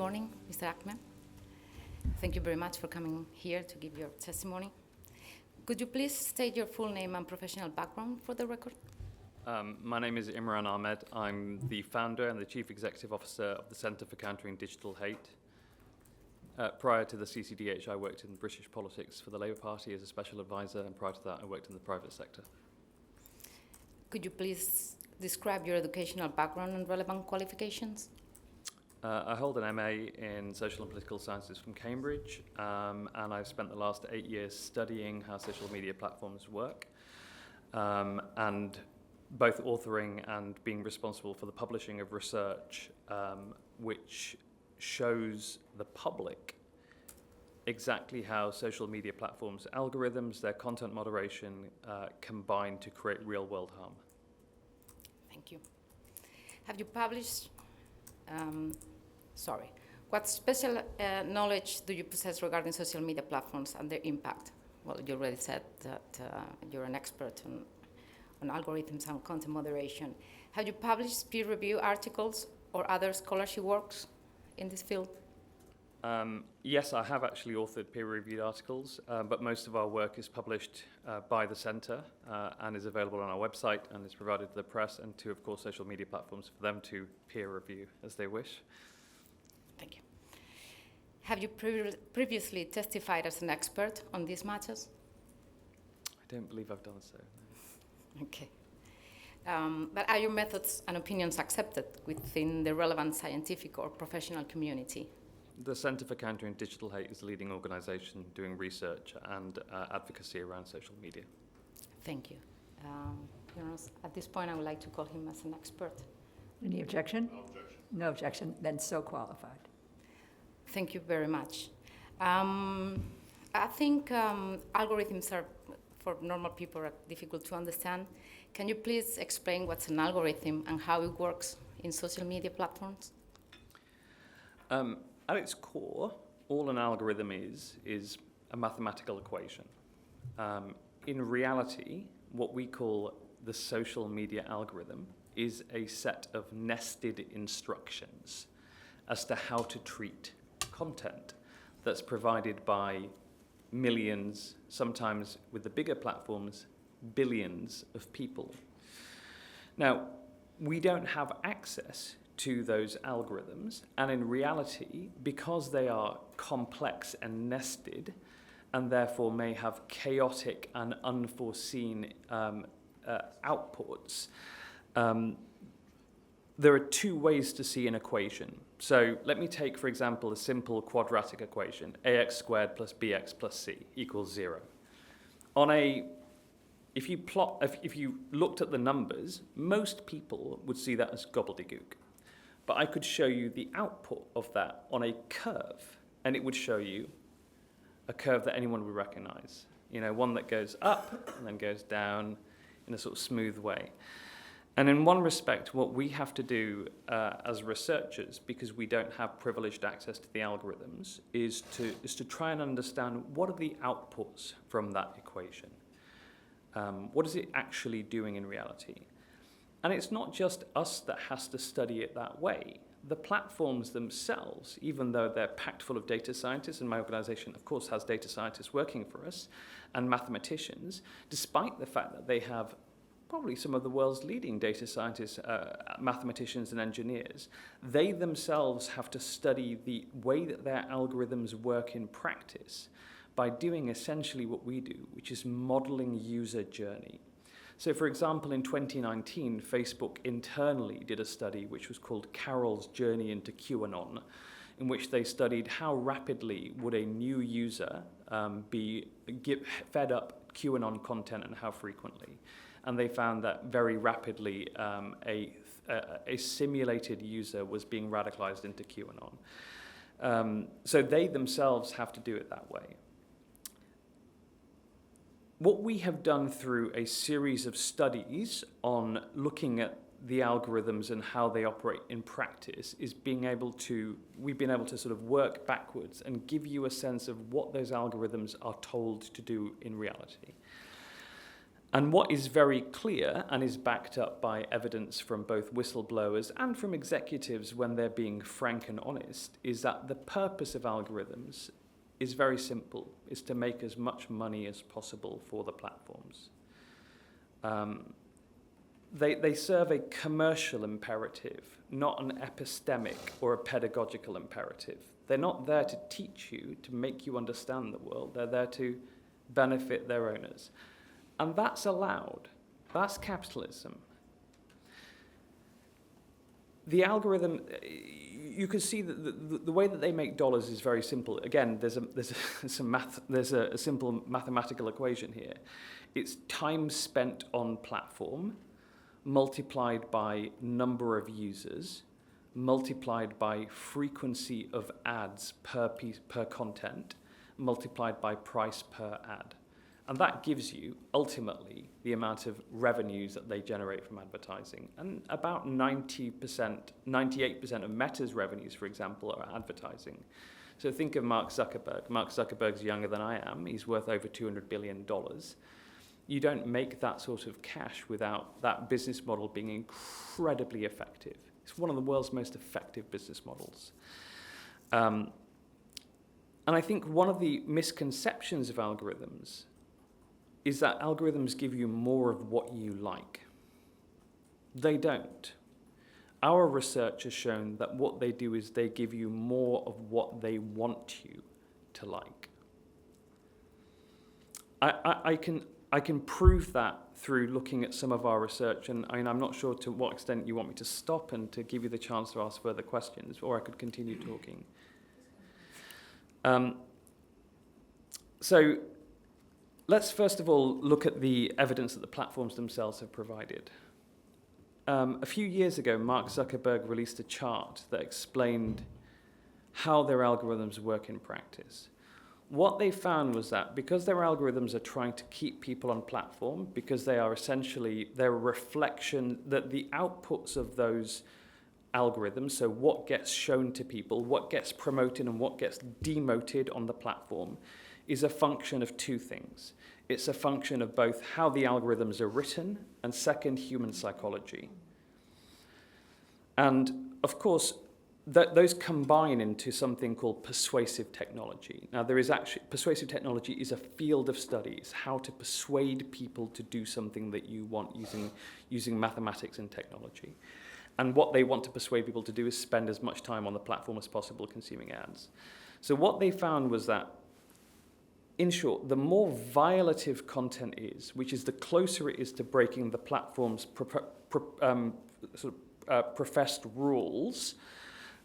morning, Mr. Ahmed. Thank you very much for coming here to give your testimony. Could you please state your full name and professional background for the record? My name is Imran Ahmed. I'm the founder and the Chief Executive Officer of the Centre for Countering Digital Hate. Prior to the CCDH, I worked in British politics for the Labour Party as a special advisor, and prior to that, I worked in the private sector. Could you please describe your educational background and relevant qualifications? I hold an MA in Social and Political Sciences from Cambridge, and I've spent the last 8 years studying how social media platforms work, and both authoring and being responsible for the publishing of research which shows the public exactly how social media platforms' algorithms, their content moderation, combine to create real-world harm. Thank you. Have you published, what special knowledge do you possess regarding social media platforms and their impact? Well, you already said that you're an expert on algorithms and content moderation. Have you published peer-reviewed articles or other scholarship works in this field? Yes, I have actually authored peer-reviewed articles, but most of our work is published by the Centre and is available on our website and is provided to the press and to, of course, social media platforms for them to peer review as they wish. Thank you. Have you previously testified as an expert on these matters? I don't believe I've done so. No. Okay. But are your methods and opinions accepted within the relevant scientific or professional community? The Centre for Countering Digital Hate is a leading organisation doing research and advocacy around social media. Thank you. At this point, I would like to call him as an expert. Any objection? No objection. No objection, then so qualified. Thank you very much. I think algorithms are, for normal people, are difficult to understand. Can you please explain what's an algorithm and how it works in social media platforms? At its core, all an algorithm is a mathematical equation. In reality, what we call the social media algorithm is a set of nested instructions as to how to treat content that's provided by millions, sometimes with the bigger platforms, billions of people. Now, we don't have access to those algorithms, and in reality, because they are complex and nested, and therefore may have chaotic and unforeseen outputs, there are two ways to see an equation. So let me take, for example, a simple quadratic equation, ax squared plus bx plus c equals 0. If you looked at the numbers, most people would see that as gobbledygook. But I could show you the output of that on a curve, and it would show you a curve that anyone would recognize. You know, one that goes up and then goes down in a sort of smooth way. And in one respect, what we have to do as researchers, because we don't have privileged access to the algorithms, is to try and understand what are the outputs from that equation. What is it actually doing in reality? And it's not just us that has to study it that way. The platforms themselves, even though they're packed full of data scientists, and my organization, of course, has data scientists working for us, and mathematicians, despite the fact that they have probably some of the world's leading data scientists, mathematicians and engineers, they themselves have to study the way that their algorithms work in practice by doing essentially what we do, which is modeling user journey. So, for example, in 2019, Facebook internally did a study which was called Carol's Journey into QAnon, in which they studied how rapidly would a new user be fed up QAnon content and how frequently. And they found that very rapidly a simulated user was being radicalized into QAnon. So they themselves have to do it that way. What we have done through a series of studies on looking at the algorithms and how they operate in practice is we've been able to sort of work backwards and give you a sense of what those algorithms are told to do in reality. And what is very clear and is backed up by evidence from both whistleblowers and from executives when they're being frank and honest is that the purpose of algorithms is very simple. It's to make as much money as possible for the platforms. They serve a commercial imperative, not an epistemic or a pedagogical imperative. They're not there to teach you, to make you understand the world. They're there to benefit their owners. And that's allowed. That's capitalism. The algorithm, you can see that the way that they make dollars is very simple. Again, there's a simple mathematical equation here. It's time spent on platform multiplied by number of users multiplied by frequency of ads per content multiplied by price per ad. And that gives you, ultimately, the amount of revenues that they generate from advertising. And about 98% of Meta's revenues, for example, are advertising. So think of Mark Zuckerberg. Mark Zuckerberg's younger than I am. He's worth over $200 billion. You don't make that sort of cash without that business model being incredibly effective. It's one of the world's most effective business models. And I think one of the misconceptions of algorithms is that algorithms give you more of what you like. They don't. Our research has shown that what they do is they give you more of what they want you to like. I can prove that through looking at some of our research, and I'm not sure to what extent you want me to stop and to give you the chance to ask further questions, or I could continue talking. So let's first of all look at the evidence that the platforms themselves have provided. A few years ago, Mark Zuckerberg released a chart that explained how their algorithms work in practice. What they found was that because their algorithms are trying to keep people on platform, because they are essentially, they're a reflection that the outputs of those algorithms, so what gets shown to people, what gets promoted and what gets demoted on the platform, is a function of two things. It's a function of both how the algorithms are written and, second, human psychology. And of course, those combine into something called persuasive technology. Now, persuasive technology is a field of studies, how to persuade people to do something that you want using mathematics and technology. And what they want to persuade people to do is spend as much time on the platform as possible consuming ads. So what they found was that, in short, the more violative content is, which is the closer it is to breaking the platform's professed rules,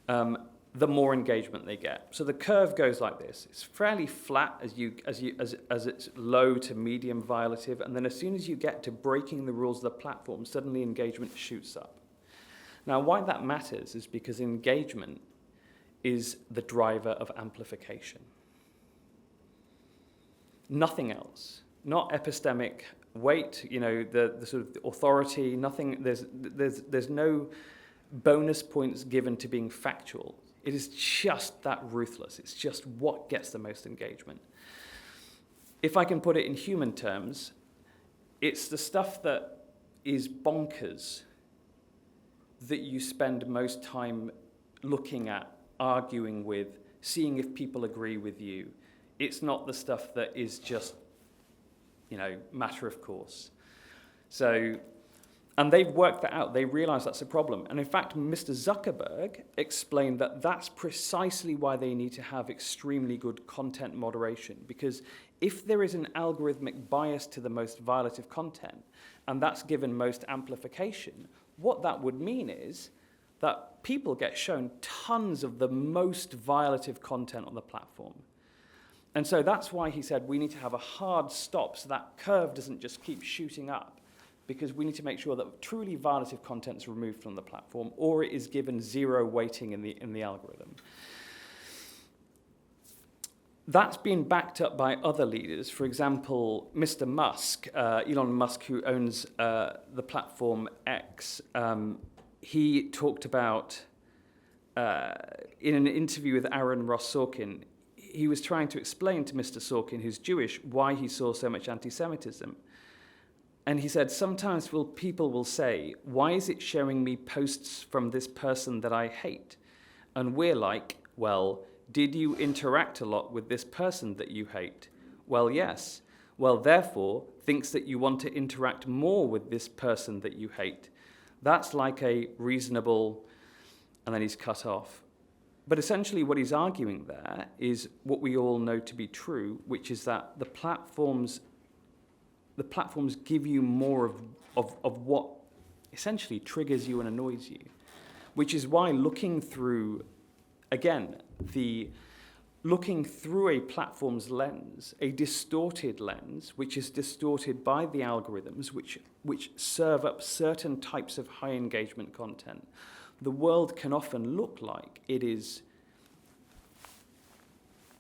the more engagement they get. So the curve goes like this. It's fairly flat as it's low to medium violative, and then as soon as you get to breaking the rules of the platform, suddenly engagement shoots up. Now, why that matters is because engagement is the driver of amplification. Nothing else. Not epistemic weight, the sort of authority, nothing, there's no bonus points given to being factual. It is just that ruthless. It's just what gets the most engagement. If I can put it in human terms, it's the stuff that is bonkers that you spend most time looking at, arguing with, seeing if people agree with you. It's not the stuff that is just, matter of course. So, and they've worked that out. They realize that's a problem. And in fact, Mr. Zuckerberg explained that that's precisely why they need to have extremely good content moderation. Because if there is an algorithmic bias to the most violative content, and that's given most amplification, what that would mean is that people get shown tons of the most violative content on the platform. And so that's why he said we need to have a hard stop so that curve doesn't just keep shooting up, because we need to make sure that truly violative content is removed from the platform, or it is given zero weighting in the algorithm. That's been backed up by other leaders. For example, Mr. Musk, Elon Musk, who owns the platform X, he talked about, in an interview with Aaron Ross Sorkin, he was trying to explain to Mr. Sorkin, who's Jewish, why he saw so much anti-Semitism. And he said, sometimes people will say, why is it showing me posts from this person that I hate? And we're like, well, did you interact a lot with this person that you hate? Well, yes. Well, therefore, thinks that you want to interact more with this person that you hate. That's like a reasonable, and then he's cut off. But essentially what he's arguing there is what we all know to be true, which is that the platforms give you more of what essentially triggers you and annoys you, which is why looking through a platform's lens, a distorted lens, which is distorted by the algorithms, which serve up certain types of high engagement content, the world can often look like it is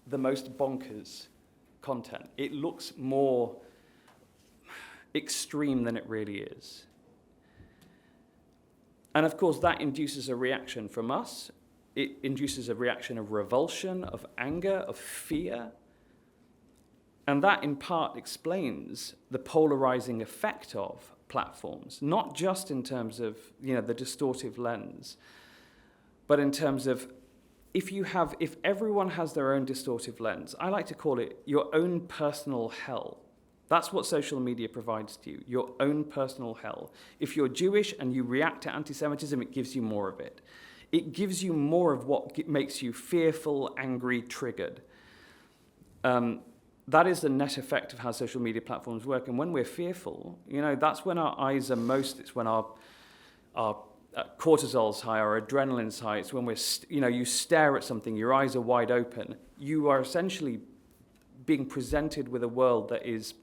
the most bonkers content. It looks more extreme than it really is. And of course, that induces a reaction from us. It induces a reaction of revulsion, of anger, of fear. And that in part explains the polarizing effect of platforms, not just in terms of, the distortive lens, but in terms of if everyone has their own distortive lens, I like to call it your own personal hell. That's what social media provides to you, your own personal hell. If you're Jewish and you react to anti-Semitism, it gives you more of it. It gives you more of what makes you fearful, angry, triggered. That is the net effect of how social media platforms work. And when we're fearful, that's when our eyes are most, it's when our cortisol's high, our adrenaline's high. It's when you stare at something, your eyes are wide open. You are essentially being presented with a world that is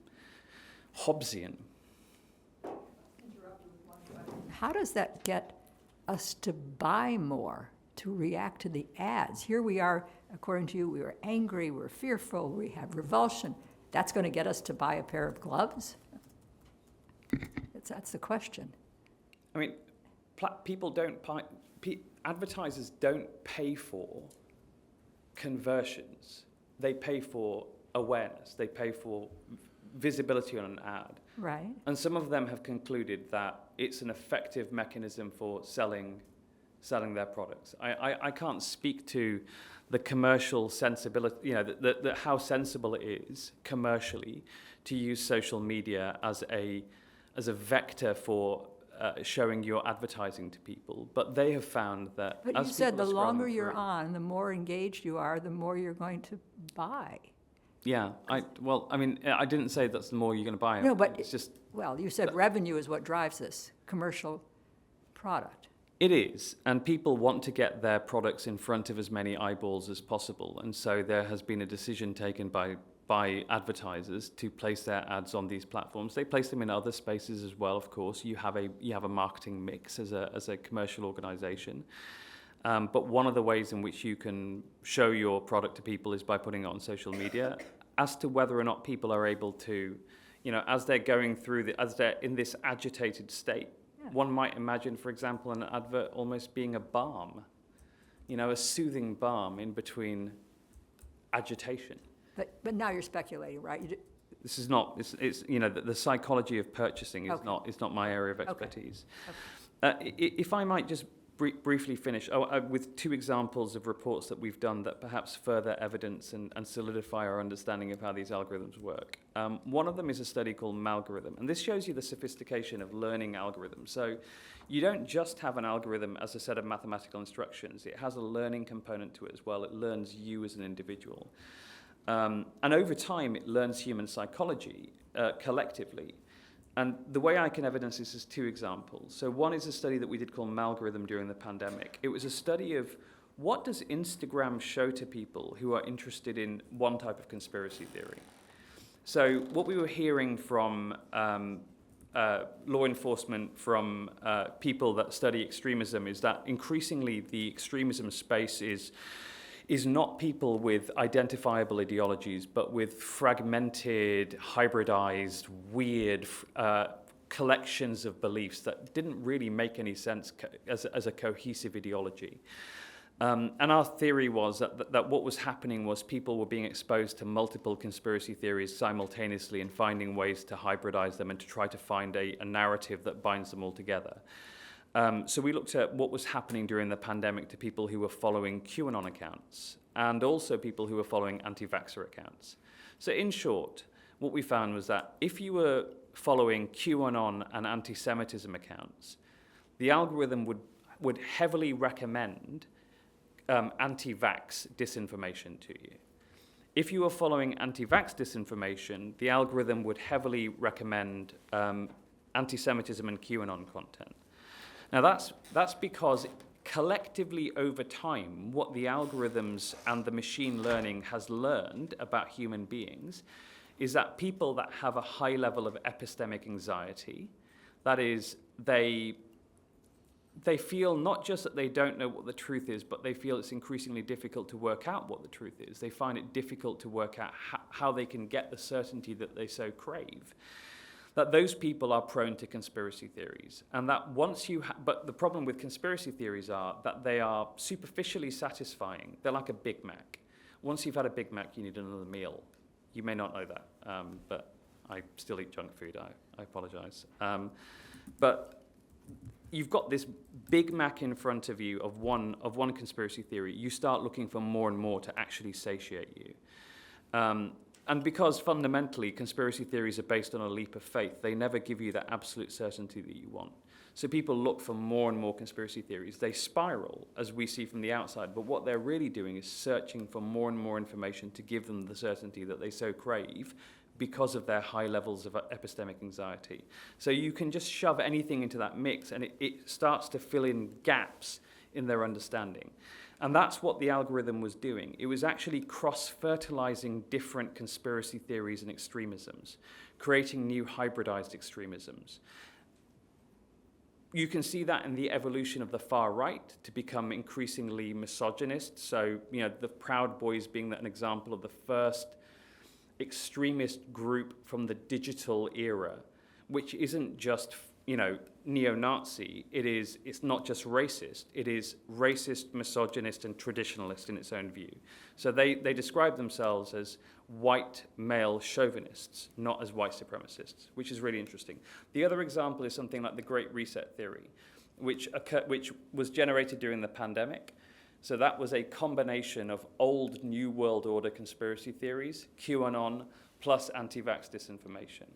Hobbesian. How does that get us to buy more, to react to the ads? Here we are, according to you, we are angry, we're fearful, we have revulsion. That's going to get us to buy a pair of gloves? That's the question. I mean, advertisers don't pay for conversions. They pay for awareness. They pay for visibility on an ad. Right. And some of them have concluded that it's an effective mechanism for selling their products. I can't speak to the commercial sensibility, how sensible it is commercially to use social media as a vector for showing your advertising to people. But they have found that. But you said the longer you're on, the more engaged you are, the more you're going to buy. Yeah, I didn't say that's the more you're going to buy. No, but it's just. Well, you said revenue is what drives this commercial product. It is, and people want to get their products in front of as many eyeballs as possible, and so there has been a decision taken by advertisers to place their ads on these platforms. They place them in other spaces as well, of course. You have a marketing mix as a commercial organization. But one of the ways in which you can show your product to people is by putting it on social media. As to whether or not people are able to, as they're going through, as they're in this agitated state, one might imagine, for example, an advert almost being a balm, a soothing balm in between agitation. But now you're speculating, right? This is not. It's the psychology of purchasing is not my area of expertise. Okay. If I might just briefly finish with two examples of reports that we've done that perhaps further evidence and solidify our understanding of how these algorithms work. One of them is a study called Malgorithm, and this shows you the sophistication of learning algorithms. So you don't just have an algorithm as a set of mathematical instructions. It has a learning component to it as well. It learns you as an individual. And over time, it learns human psychology collectively. And the way I can evidence this is two examples. So one is a study that we did called Malgorithm during the pandemic. It was a study of what does Instagram show to people who are interested in one type of conspiracy theory. So what we were hearing from law enforcement, from people that study extremism, is that increasingly the extremism space is not people with identifiable ideologies, but with fragmented, hybridized, weird collections of beliefs that didn't really make any sense as a cohesive ideology. And our theory was that what was happening was people were being exposed to multiple conspiracy theories simultaneously and finding ways to hybridize them and to try to find a narrative that binds them all together. So we looked at what was happening during the pandemic to people who were following QAnon accounts and also people who were following anti-vaxxer accounts. So in short, what we found was that if you were following QAnon and anti-Semitism accounts, the algorithm would heavily recommend anti-vax disinformation to you. If you were following anti-vax disinformation, the algorithm would heavily recommend anti-Semitism and QAnon content. Now that's because collectively over time, what the algorithms and the machine learning has learned about human beings is that people that have a high level of epistemic anxiety, that is, they feel not just that they don't know what the truth is, but they feel it's increasingly difficult to work out what the truth is. They find it difficult to work out how they can get the certainty that they so crave. That those people are prone to conspiracy theories. And that once you but the problem with conspiracy theories are that they are superficially satisfying. They're like a Big Mac. Once you've had a Big Mac, you need another meal. You may not know that, but I still eat junk food. I apologize. But you've got this Big Mac in front of you of one conspiracy theory. You start looking for more and more to actually satiate you. And because fundamentally conspiracy theories are based on a leap of faith, they never give you that absolute certainty that you want. So people look for more and more conspiracy theories. They spiral, as we see from the outside, but what they're really doing is searching for more and more information to give them the certainty that they so crave because of their high levels of epistemic anxiety. So you can just shove anything into that mix and it starts to fill in gaps in their understanding. And that's what the algorithm was doing. It was actually cross-fertilizing different conspiracy theories and extremisms, creating new hybridized extremisms. You can see that in the evolution of the far right to become increasingly misogynist. So, the Proud Boys being an example of the first extremist group from the digital era, which isn't just, neo-Nazi. It's not just racist. It is racist, misogynist, and traditionalist in its own view. So they describe themselves as white male chauvinists, not as white supremacists, which is really interesting. The other example is something like the Great Reset theory, which was generated during the pandemic. So that was a combination of old New World Order conspiracy theories, QAnon, plus anti-vax disinformation.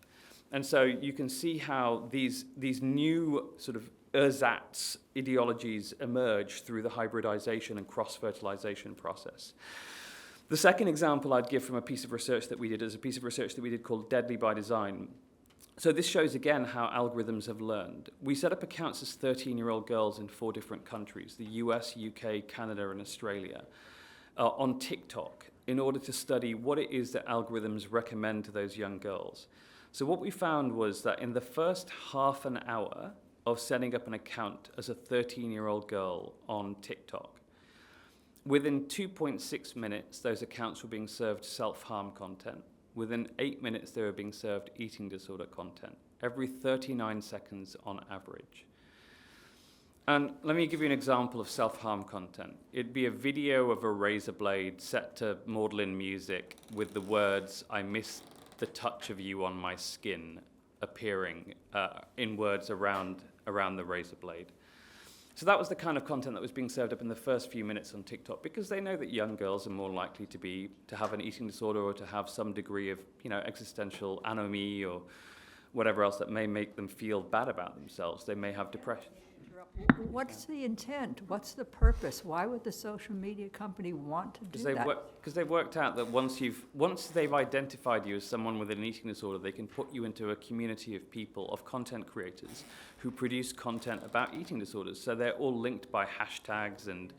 And so you can see how these new sort of ersatz ideologies emerge through the hybridization and cross-fertilization process. The second example I'd give from a piece of research that we did is a piece of research that we did called Deadly by Design. So this shows again how algorithms have learned. We set up accounts as 13-year-old girls in 4 different countries, the US, UK, Canada, and Australia, on TikTok in order to study what it is that algorithms recommend to those young girls. So what we found was that in the first half an hour of setting up an account as a 13-year-old girl on TikTok, within 2.6 minutes, those accounts were being served self-harm content. Within 8 minutes, they were being served eating disorder content, every 39 seconds on average. And let me give you an example of self-harm content. It'd be a video of a razor blade set to maudlin music with the words, "I miss the touch of you on my skin," appearing in words around the razor blade. So that was the kind of content that was being served up in the first few minutes on TikTok, because they know that young girls are more likely to have an eating disorder or to have some degree of, existential anomie or whatever else that may make them feel bad about themselves. They may have depression. What's the intent? What's the purpose? Why would the social media company want to do that? Because they've worked out that once they've identified you as someone with an eating disorder, they can put you into a community of people, of content creators, who produce content about eating disorders. So they're all linked by hashtags, and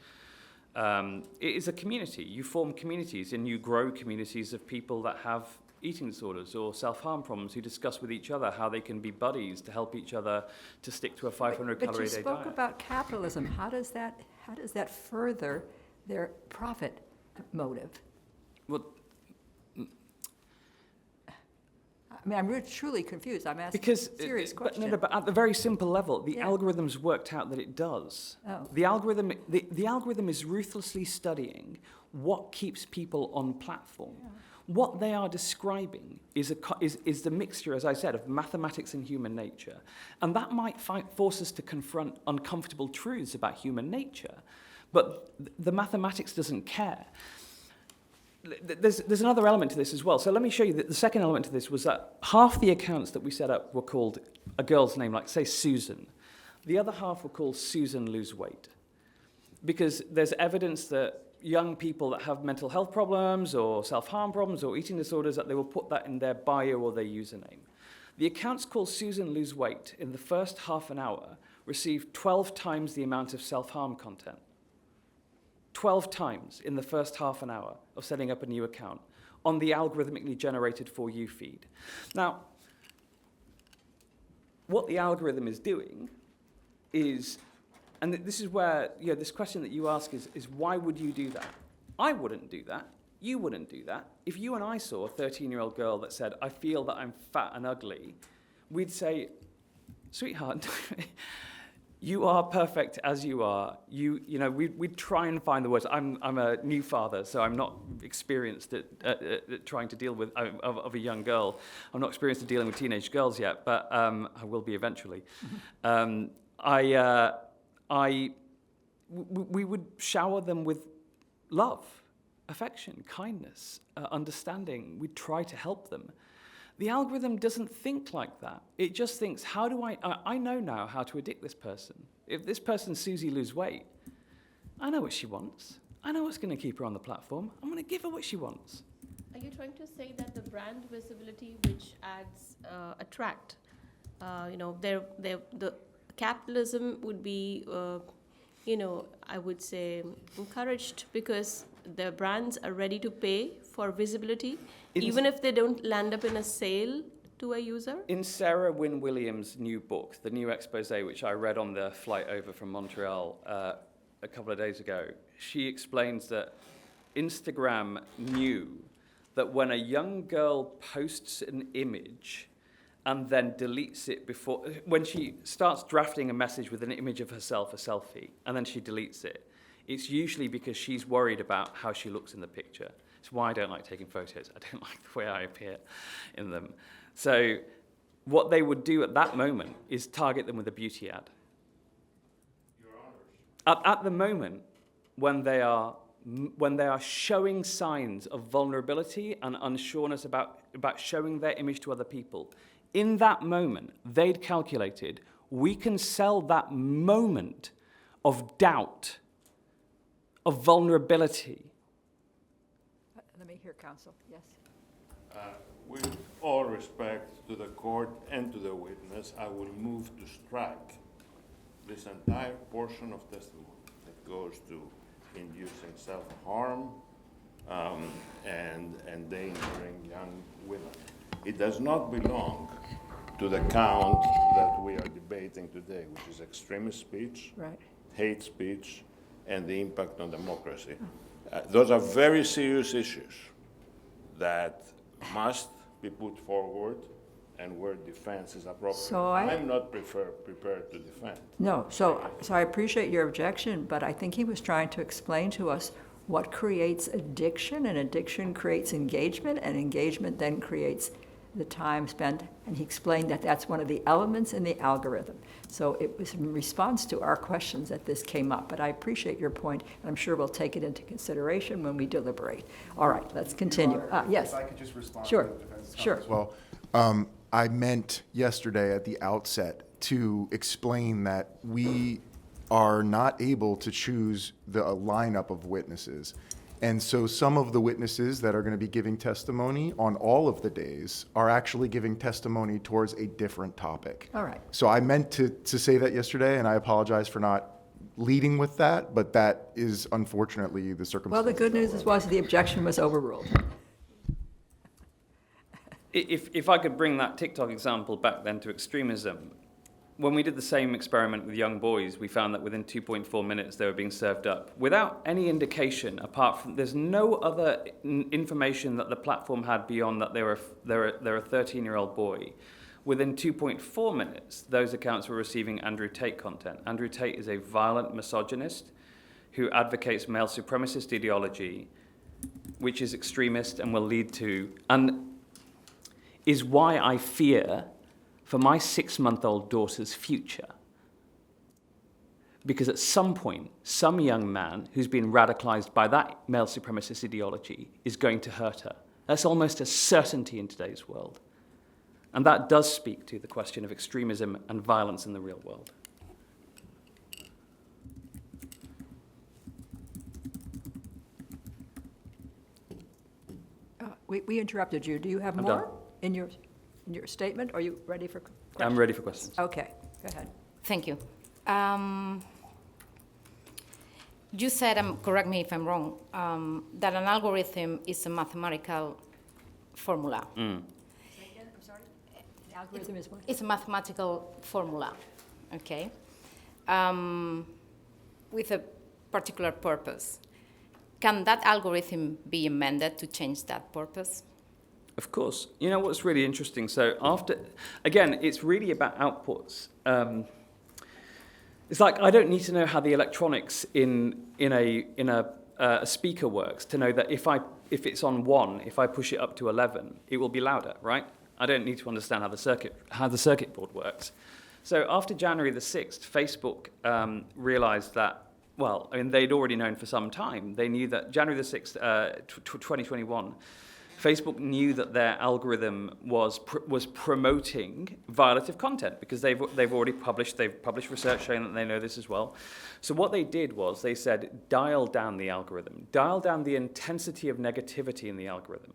it is a community. You form communities, and you grow communities of people that have eating disorders or self-harm problems who discuss with each other how they can be buddies to help each other to stick to a 500 calorie a day diet. But you spoke about capitalism. How does that further their profit motive? Well, I mean, I'm truly confused. I'm asking Because, a serious but, question. no, but at the very simple level, the Yeah. algorithm's worked out that it does. Oh. The algorithm is ruthlessly studying what keeps people on platform. Yeah. What they are describing is the mixture, as I said, of mathematics and human nature. And that might force us to confront uncomfortable truths about human nature. But the mathematics doesn't care. There's another element to this as well. So let me show you that the second element to this was that half the accounts that we set up were called a girl's name, like, say, Susan. The other half were called Susan Lose Weight. Because there's evidence that young people that have mental health problems or self-harm problems or eating disorders, that they will put that in their bio or their username. The accounts called Susan Lose Weight in the first half an hour received 12 times the amount of self-harm content. 12 times in the first half an hour of setting up a new account on the algorithmically generated For You feed. Now, what the algorithm is doing is, and this is where, this question that you ask is why would you do that? I wouldn't do that. You wouldn't do that. If you and I saw a 13-year-old girl that said, I feel that I'm fat and ugly, we'd say, sweetheart, you are perfect as you are. We'd try and find the words. I'm a new father, so I'm not experienced at trying to deal with of a young girl. I'm not experienced at dealing with teenage girls yet, but I will be eventually. We would shower them with love, affection, kindness, understanding. We'd try to help them. The algorithm doesn't think like that. It just thinks, how do I know now how to addict this person. If this person, Susie, lose weight, I know what she wants. I know what's going to keep her on the platform. I'm going to give her what she wants. Are you trying to say that the brand visibility which ads attract, the capitalism would be, I would say encouraged because the brands are ready to pay for visibility, even if they don't land up in a sale to a user? In Sarah Wynne Williams' new book, the new expose, which I read on the flight over from Montreal a couple of days ago, she explains that Instagram knew that when a young girl posts an image and then deletes it when she starts drafting a message with an image of herself, a selfie, and then she deletes it, it's usually because she's worried about how she looks in the picture. It's why I don't like taking photos. I don't like the way I appear in them. So what they would do at that moment is target them with a beauty ad. Your Honors. At the moment, when they are showing signs of vulnerability and unsureness about showing their image to other people, in that moment, they'd calculated, we can sell that moment of doubt, of vulnerability. Let me hear counsel, yes. With all respect to the court and to the witness, I will move to strike this entire portion of testimony that goes to inducing self-harm and endangering young women. It does not belong to the count that we are debating today, which is extremist speech, Right. hate speech, and the impact on democracy. Those are very serious issues that must be put forward and where defense is appropriate. So I'm not prepared to defend. No, so I appreciate your objection, but I think he was trying to explain to us what creates addiction, and addiction creates engagement, and engagement then creates the time spent, and he explained that that's one of the elements in the algorithm. So it was in response to our questions that this came up, but I appreciate your point, and I'm sure we'll take it into consideration when we deliberate. All right, let's continue. Your Honor, Yes. If I could just respond Sure. to the defense counsel Sure. as well. I meant yesterday at the outset to explain that we are not able to choose the lineup of witnesses. And so some of the witnesses that are going to be giving testimony on all of the days are actually giving testimony towards a different topic. All right. So I meant to say that yesterday, and I apologize for not leading with that, but that is unfortunately the circumstance. Well, the good news was the objection was overruled. If I could bring that TikTok example back then to extremism, when we did the same experiment with young boys, we found that within 2.4 minutes they were being served up without any indication apart from there's no other information that the platform had beyond that they're a 13-year-old boy. Within 2.4 minutes, those accounts were receiving Andrew Tate content. Andrew Tate is a violent misogynist who advocates male supremacist ideology, which is extremist and will lead to, and is why I fear for my 6-month-old daughter's future. Because at some point, some young man who's been radicalized by that male supremacist ideology is going to hurt her. That's almost a certainty in today's world. And that does speak to the question of extremism and violence in the real world. We interrupted you. Do you have I'm more done. in your statement? Are you ready for questions? I'm ready for questions. Okay, go ahead. Thank you. You said, correct me if I'm wrong, that an algorithm is a mathematical formula. I'm sorry? The algorithm is what? It's a mathematical formula, okay, with a particular purpose. Can that algorithm be amended to change that purpose? Of course. You know what's really interesting? So again, it's really about outputs. It's like I don't need to know how the electronics in a speaker works to know that if it's on 1, if I push it up to 11, it will be louder, right? I don't need to understand how the circuit board works. So after January the 6th, Facebook realized that, well, I mean, they'd already known for some time. They knew that January the 6th, 2021, Facebook knew that their algorithm was promoting violative content because they've published research showing that they know this as well. So what they did was they said, dial down the algorithm, dial down the intensity of negativity in the algorithm.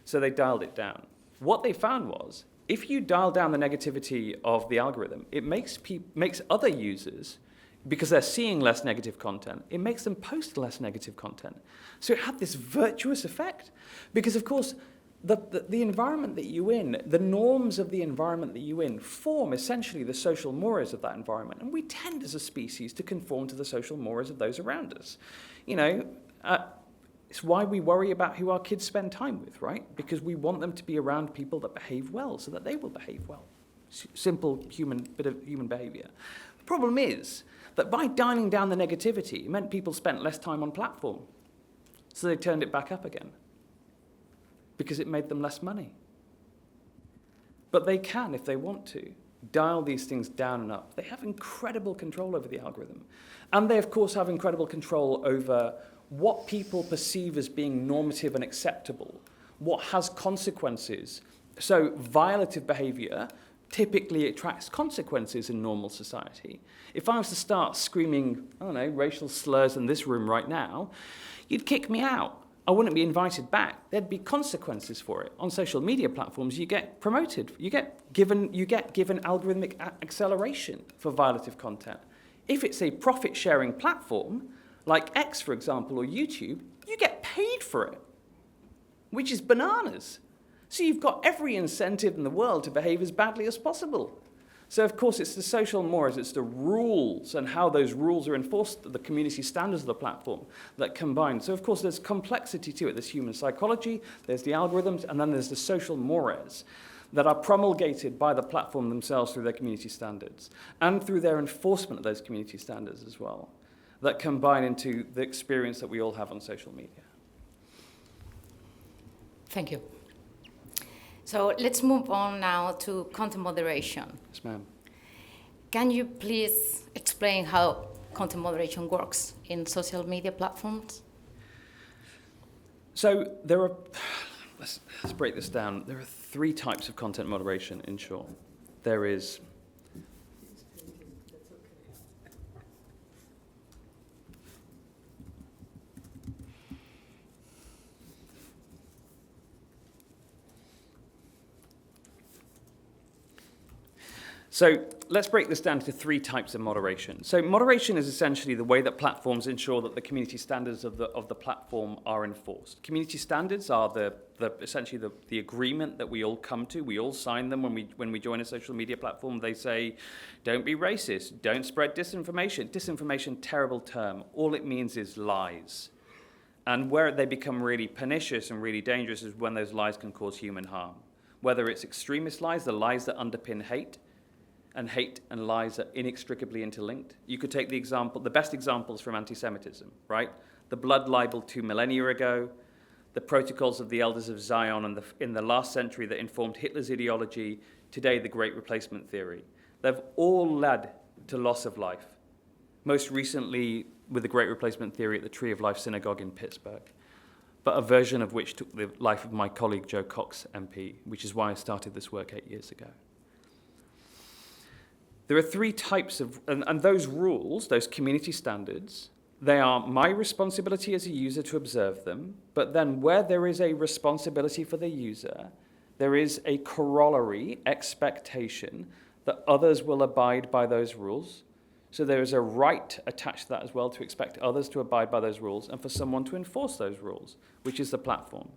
So they dialed it down. What they found was, if you dial down the negativity of the algorithm, it makes other users, because they're seeing less negative content, it makes them post less negative content. So it had this virtuous effect. Because, of course, the environment that you're in, the norms of the environment that you're in, form essentially the social mores of that environment. And we tend as a species to conform to the social mores of those around us. You know, it's why we worry about who our kids spend time with, right? Because we want them to be around people that behave well so that they will behave well. Simple bit of human behavior. The problem is that by dialing down the negativity, it meant people spent less time on platform. So they turned it back up again because it made them less money. But they can, if they want to, dial these things down and up. They have incredible control over the algorithm. And they, of course, have incredible control over what people perceive as being normative and acceptable, what has consequences. So violative behavior typically attracts consequences in normal society. If I was to start screaming, I don't know, racial slurs in this room right now, you'd kick me out. I wouldn't be invited back. There'd be consequences for it. On social media platforms, you get promoted. You get given algorithmic acceleration for violative content. If it's a profit-sharing platform, like X, for example, or YouTube, you get paid for it, which is bananas. So you've got every incentive in the world to behave as badly as possible. So, of course, it's the social mores, it's the rules and how those rules are enforced, the community standards of the platform that combine. So, of course, there's complexity to it. There's human psychology, there's the algorithms, and then there's the social mores that are promulgated by the platform themselves through their community standards and through their enforcement of those community standards as well, that combine into the experience that we all have on social media. Thank you. So let's move on now to content moderation. Yes, ma'am. Can you please explain how content moderation works in social media platforms? So there are, let's break this down. There are 3 types of content moderation, in short. There is So let's break this down to 3 types of moderation. So moderation is essentially the way that platforms ensure that the community standards of the platform are enforced. Community standards are essentially the agreement that we all come to. We all sign them when we join a social media platform. They say, don't be racist, don't spread disinformation. Disinformation, terrible term. All it means is lies. And where they become really pernicious and really dangerous is when those lies can cause human harm. Whether it's extremist lies, the lies that underpin hate and lies are inextricably interlinked. You could take the best examples from anti-Semitism, right? The blood libel 2 millennia ago, the protocols of the elders of Zion in the last century that informed Hitler's ideology, today the Great Replacement theory. They've all led to loss of life. Most recently with the Great Replacement theory at the Tree of Life Synagogue in Pittsburgh, but a version of which took the life of my colleague Joe Cox, MP, which is why I started this work 8 years ago. There are 3 types of, and those rules, those community standards, they are my responsibility as a user to observe them, but then where there is a responsibility for the user, there is a corollary expectation that others will abide by those rules. So there is a right attached to that as well, to expect others to abide by those rules and for someone to enforce those rules, which is the platform.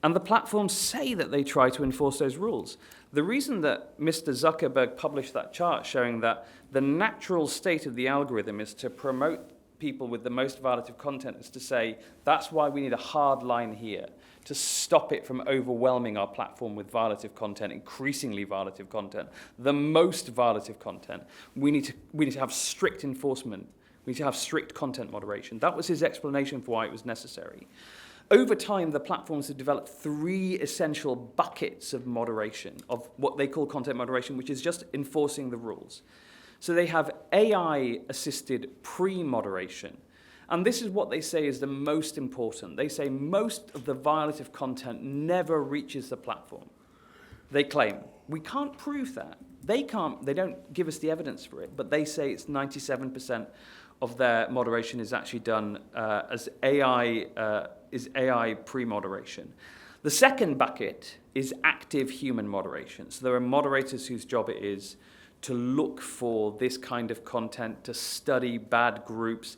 And the platforms say that they try to enforce those rules. The reason that Mr. Zuckerberg published that chart showing that the natural state of the algorithm is to promote people with the most violative content is to say, that's why we need a hard line here to stop it from overwhelming our platform with violative content, increasingly violative content, the most violative content. We need to have strict enforcement. We need to have strict content moderation. That was his explanation for why it was necessary. Over time, the platforms have developed 3 essential buckets of moderation, of what they call content moderation, which is just enforcing the rules. So they have AI-assisted pre-moderation. And this is what they say is the most important. They say most of the violative content never reaches the platform. They claim. We can't prove that. They don't give us the evidence for it, but they say it's 97% of their moderation is actually done as AI pre-moderation. The second bucket is active human moderation. So there are moderators whose job it is to look for this kind of content, to study bad groups,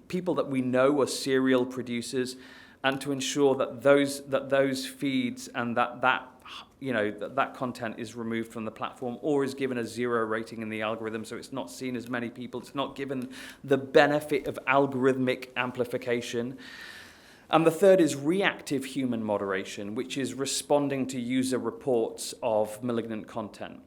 people that we know are serial producers, and to ensure that those feeds and that content is removed from the platform or is given a 0 rating in the algorithm, so it's not seen as many people, it's not given the benefit of algorithmic amplification. And the third is reactive human moderation, which is responding to user reports of malignant content.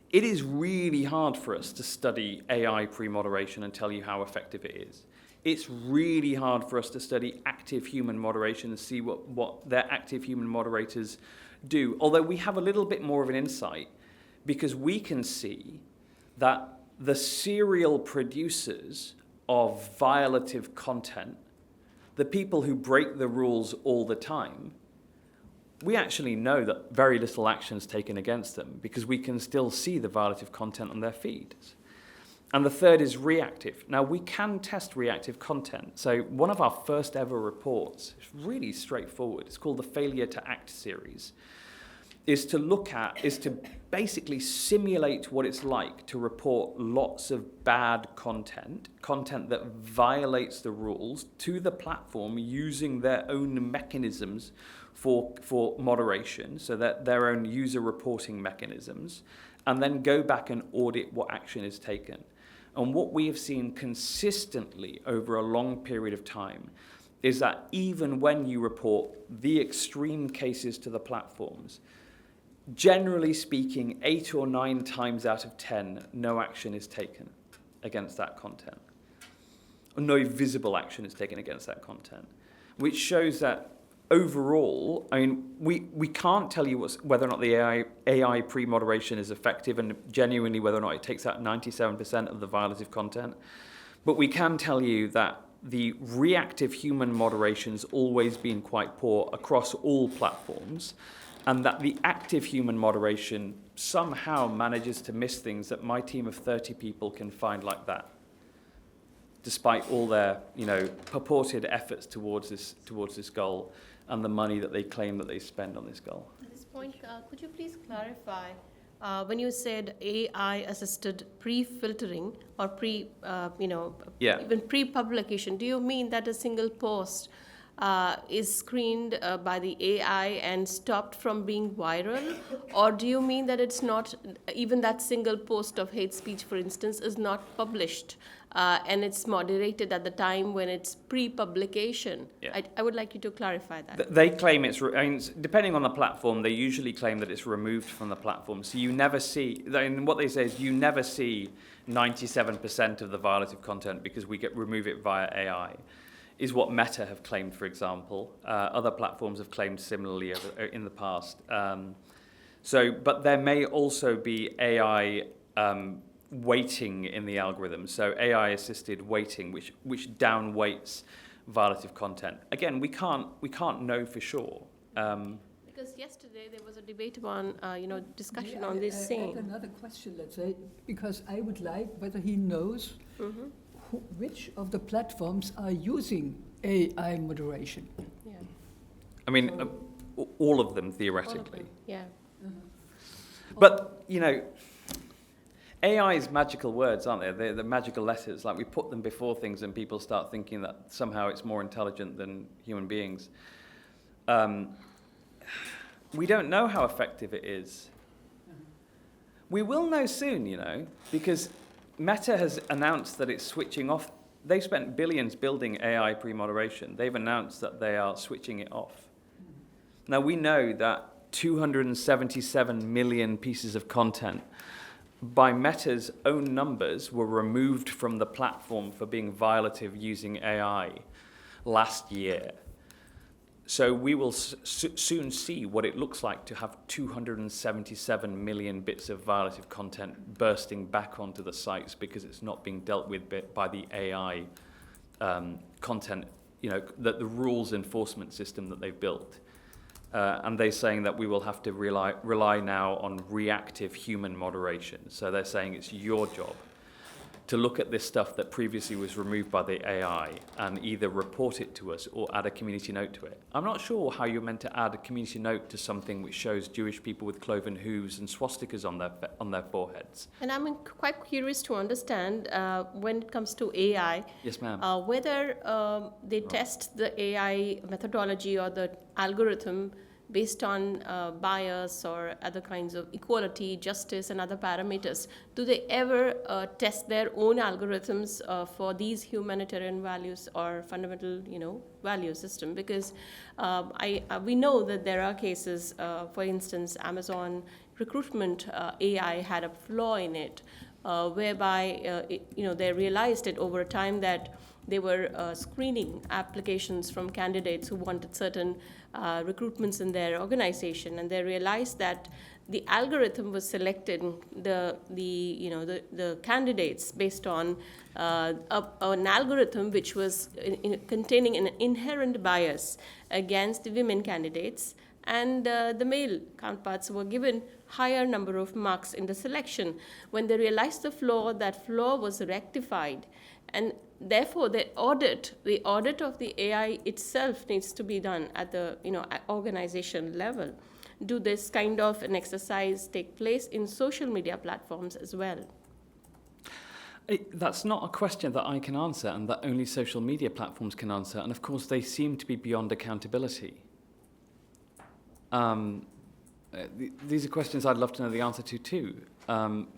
It is really hard for us to study AI pre-moderation and tell you how effective it is. It's really hard for us to study active human moderation and see what their active human moderators do. Although we have a little bit more of an insight because we can see that the serial producers of violative content, the people who break the rules all the time, we actually know that very little action is taken against them because we can still see the violative content on their feeds. And the third is reactive. Now, we can test reactive content. So one of our first ever reports, it's really straightforward, it's called the Failure to Act series, is to basically simulate what it's like to report lots of bad content that violates the rules to the platform using their own mechanisms for moderation, so that their own user reporting mechanisms, and then go back and audit what action is taken. And what we have seen consistently over a long period of time is that even when you report the extreme cases to the platforms, generally speaking, 8 or 9 times out of 10, no action is taken against that content. Or no visible action is taken against that content, which shows that overall, I mean, we can't tell you whether or not the AI pre-moderation is effective and genuinely whether or not it takes out 97% of the violative content, but we can tell you that the reactive human moderation has always been quite poor across all platforms, and that the active human moderation somehow manages to miss things that my team of 30 people can find like that, despite all their purported efforts towards this goal and the money that they claim that they spend on this goal. At this point, could you please clarify When you said AI-assisted pre-filtering or Yeah. even pre-publication, do you mean that a single post is screened by the AI and stopped from being viral? Or do you mean that it's not, even that single post of hate speech, for instance, is not published and it's moderated at the time when it's pre-publication? Yeah. I would like you to clarify that. They claim depending on the platform, they usually claim that it's removed from the platform. So you never see, and what they say is you never see 97% of the violative content because we remove it via AI, is what Meta have claimed, for example. Other platforms have claimed similarly in the past. But there may also be AI weighting in the algorithm. So AI-assisted weighting, which downweights violative content. Again, we can't know for sure. Because yesterday there was a debate on, discussion Yeah, on this I have same. another question, let's say, because I would like whether he knows which of the platforms are using AI moderation. Yeah. I mean, all of them, All of theoretically. them, yeah. But, AI is magical words, aren't they? They're magical letters. Like, we put them before things and people start thinking that somehow it's more intelligent than human beings. We don't know how effective it is. We will know soon, because Meta has announced that it's switching off. They spent billions building AI pre-moderation. They've announced that they are switching it off. Now, we know that 277 million pieces of content by Meta's own numbers were removed from the platform for being violative using AI last year. So we will soon see what it looks like to have 277 million bits of violative content bursting back onto the sites because it's not being dealt with by the AI content, the rules enforcement system that they've built. And they're saying that we will have to rely now on reactive human moderation. So they're saying it's your job to look at this stuff that previously was removed by the AI and either report it to us or add a community note to it. I'm not sure how you're meant to add a community note to something which shows Jewish people with cloven hooves and swastikas on their foreheads. And I'm quite curious to understand when it comes to AI, Yes, ma'am. whether they test the AI methodology or the algorithm based on bias or other kinds of equality, justice, and other parameters. Do they ever test their own algorithms for these humanitarian values or fundamental, value system? Because we know that there are cases, for instance, Amazon recruitment AI had a flaw in it, whereby they realized it over time that they were screening applications from candidates who wanted certain recruitments in their organization, and they realized that the algorithm was selecting the candidates based on an algorithm which was containing an inherent bias against the women candidates, and the male counterparts were given higher number of marks in the selection. When they realized the flaw, that flaw was rectified, and therefore the audit of the AI itself needs to be done at the organization level. Do this kind of an exercise take place in social media platforms as well? That's not a question that I can answer and that only social media platforms can answer. And of course, they seem to be beyond accountability. These are questions I'd love to know the answer to too.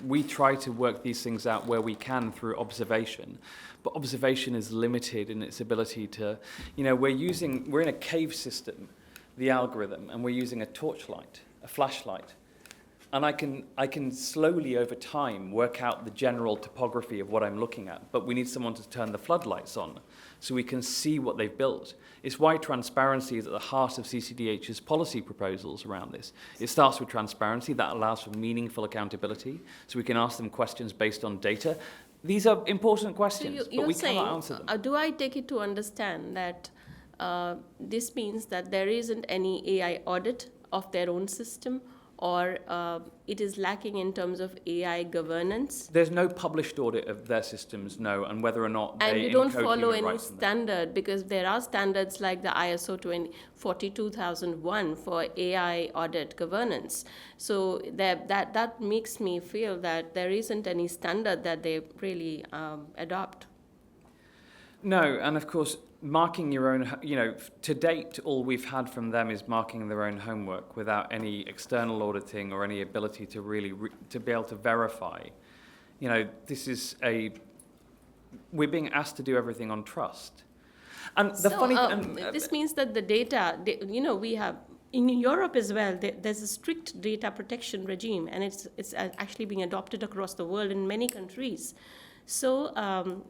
We try to work these things out where we can through observation, but observation is limited in its ability to, we're in a cave system, the algorithm, and we're using a torchlight, a flashlight. And I can slowly over time work out the general topography of what I'm looking at, but we need someone to turn the floodlights on so we can see what they've built. It's why transparency is at the heart of CCDH's policy proposals around this. It starts with transparency that allows for meaningful accountability, so we can ask them questions based on data. These are important questions, So but we cannot answer them. Do I take it to understand that this means that there isn't any AI audit of their own system, or it is lacking in terms of AI governance. There's no published audit of their systems, no, and whether or not And they you don't encode follow human any rights in them. standard, because there are standards like the ISO 42001 for AI audit governance. So that makes me feel that there isn't any standard that they really adopt. No, and of course, marking your own, to date, all we've had from them is marking their own homework without any external auditing or any ability to really, to be able to verify. We're being asked to do everything on trust. And the funny this means that the data, we have, in Europe as well, there's a strict data protection regime, and it's actually being adopted across the world in many countries. So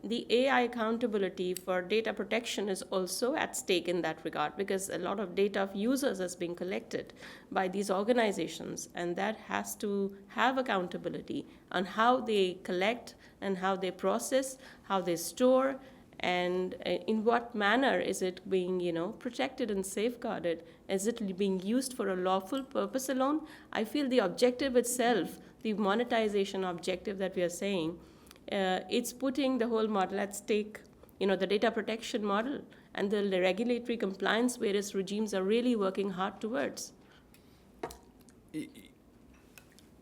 the AI accountability for data protection is also at stake in that regard, because a lot of data of users is being collected by these organizations, and that has to have accountability on how they collect and how they process, how they store, and in what manner is it being, protected and safeguarded? Is it being used for a lawful purpose alone? I feel the objective itself, the monetization objective that we are saying, it's putting the whole model at stake, the data protection model and the regulatory compliance various regimes are really working hard towards.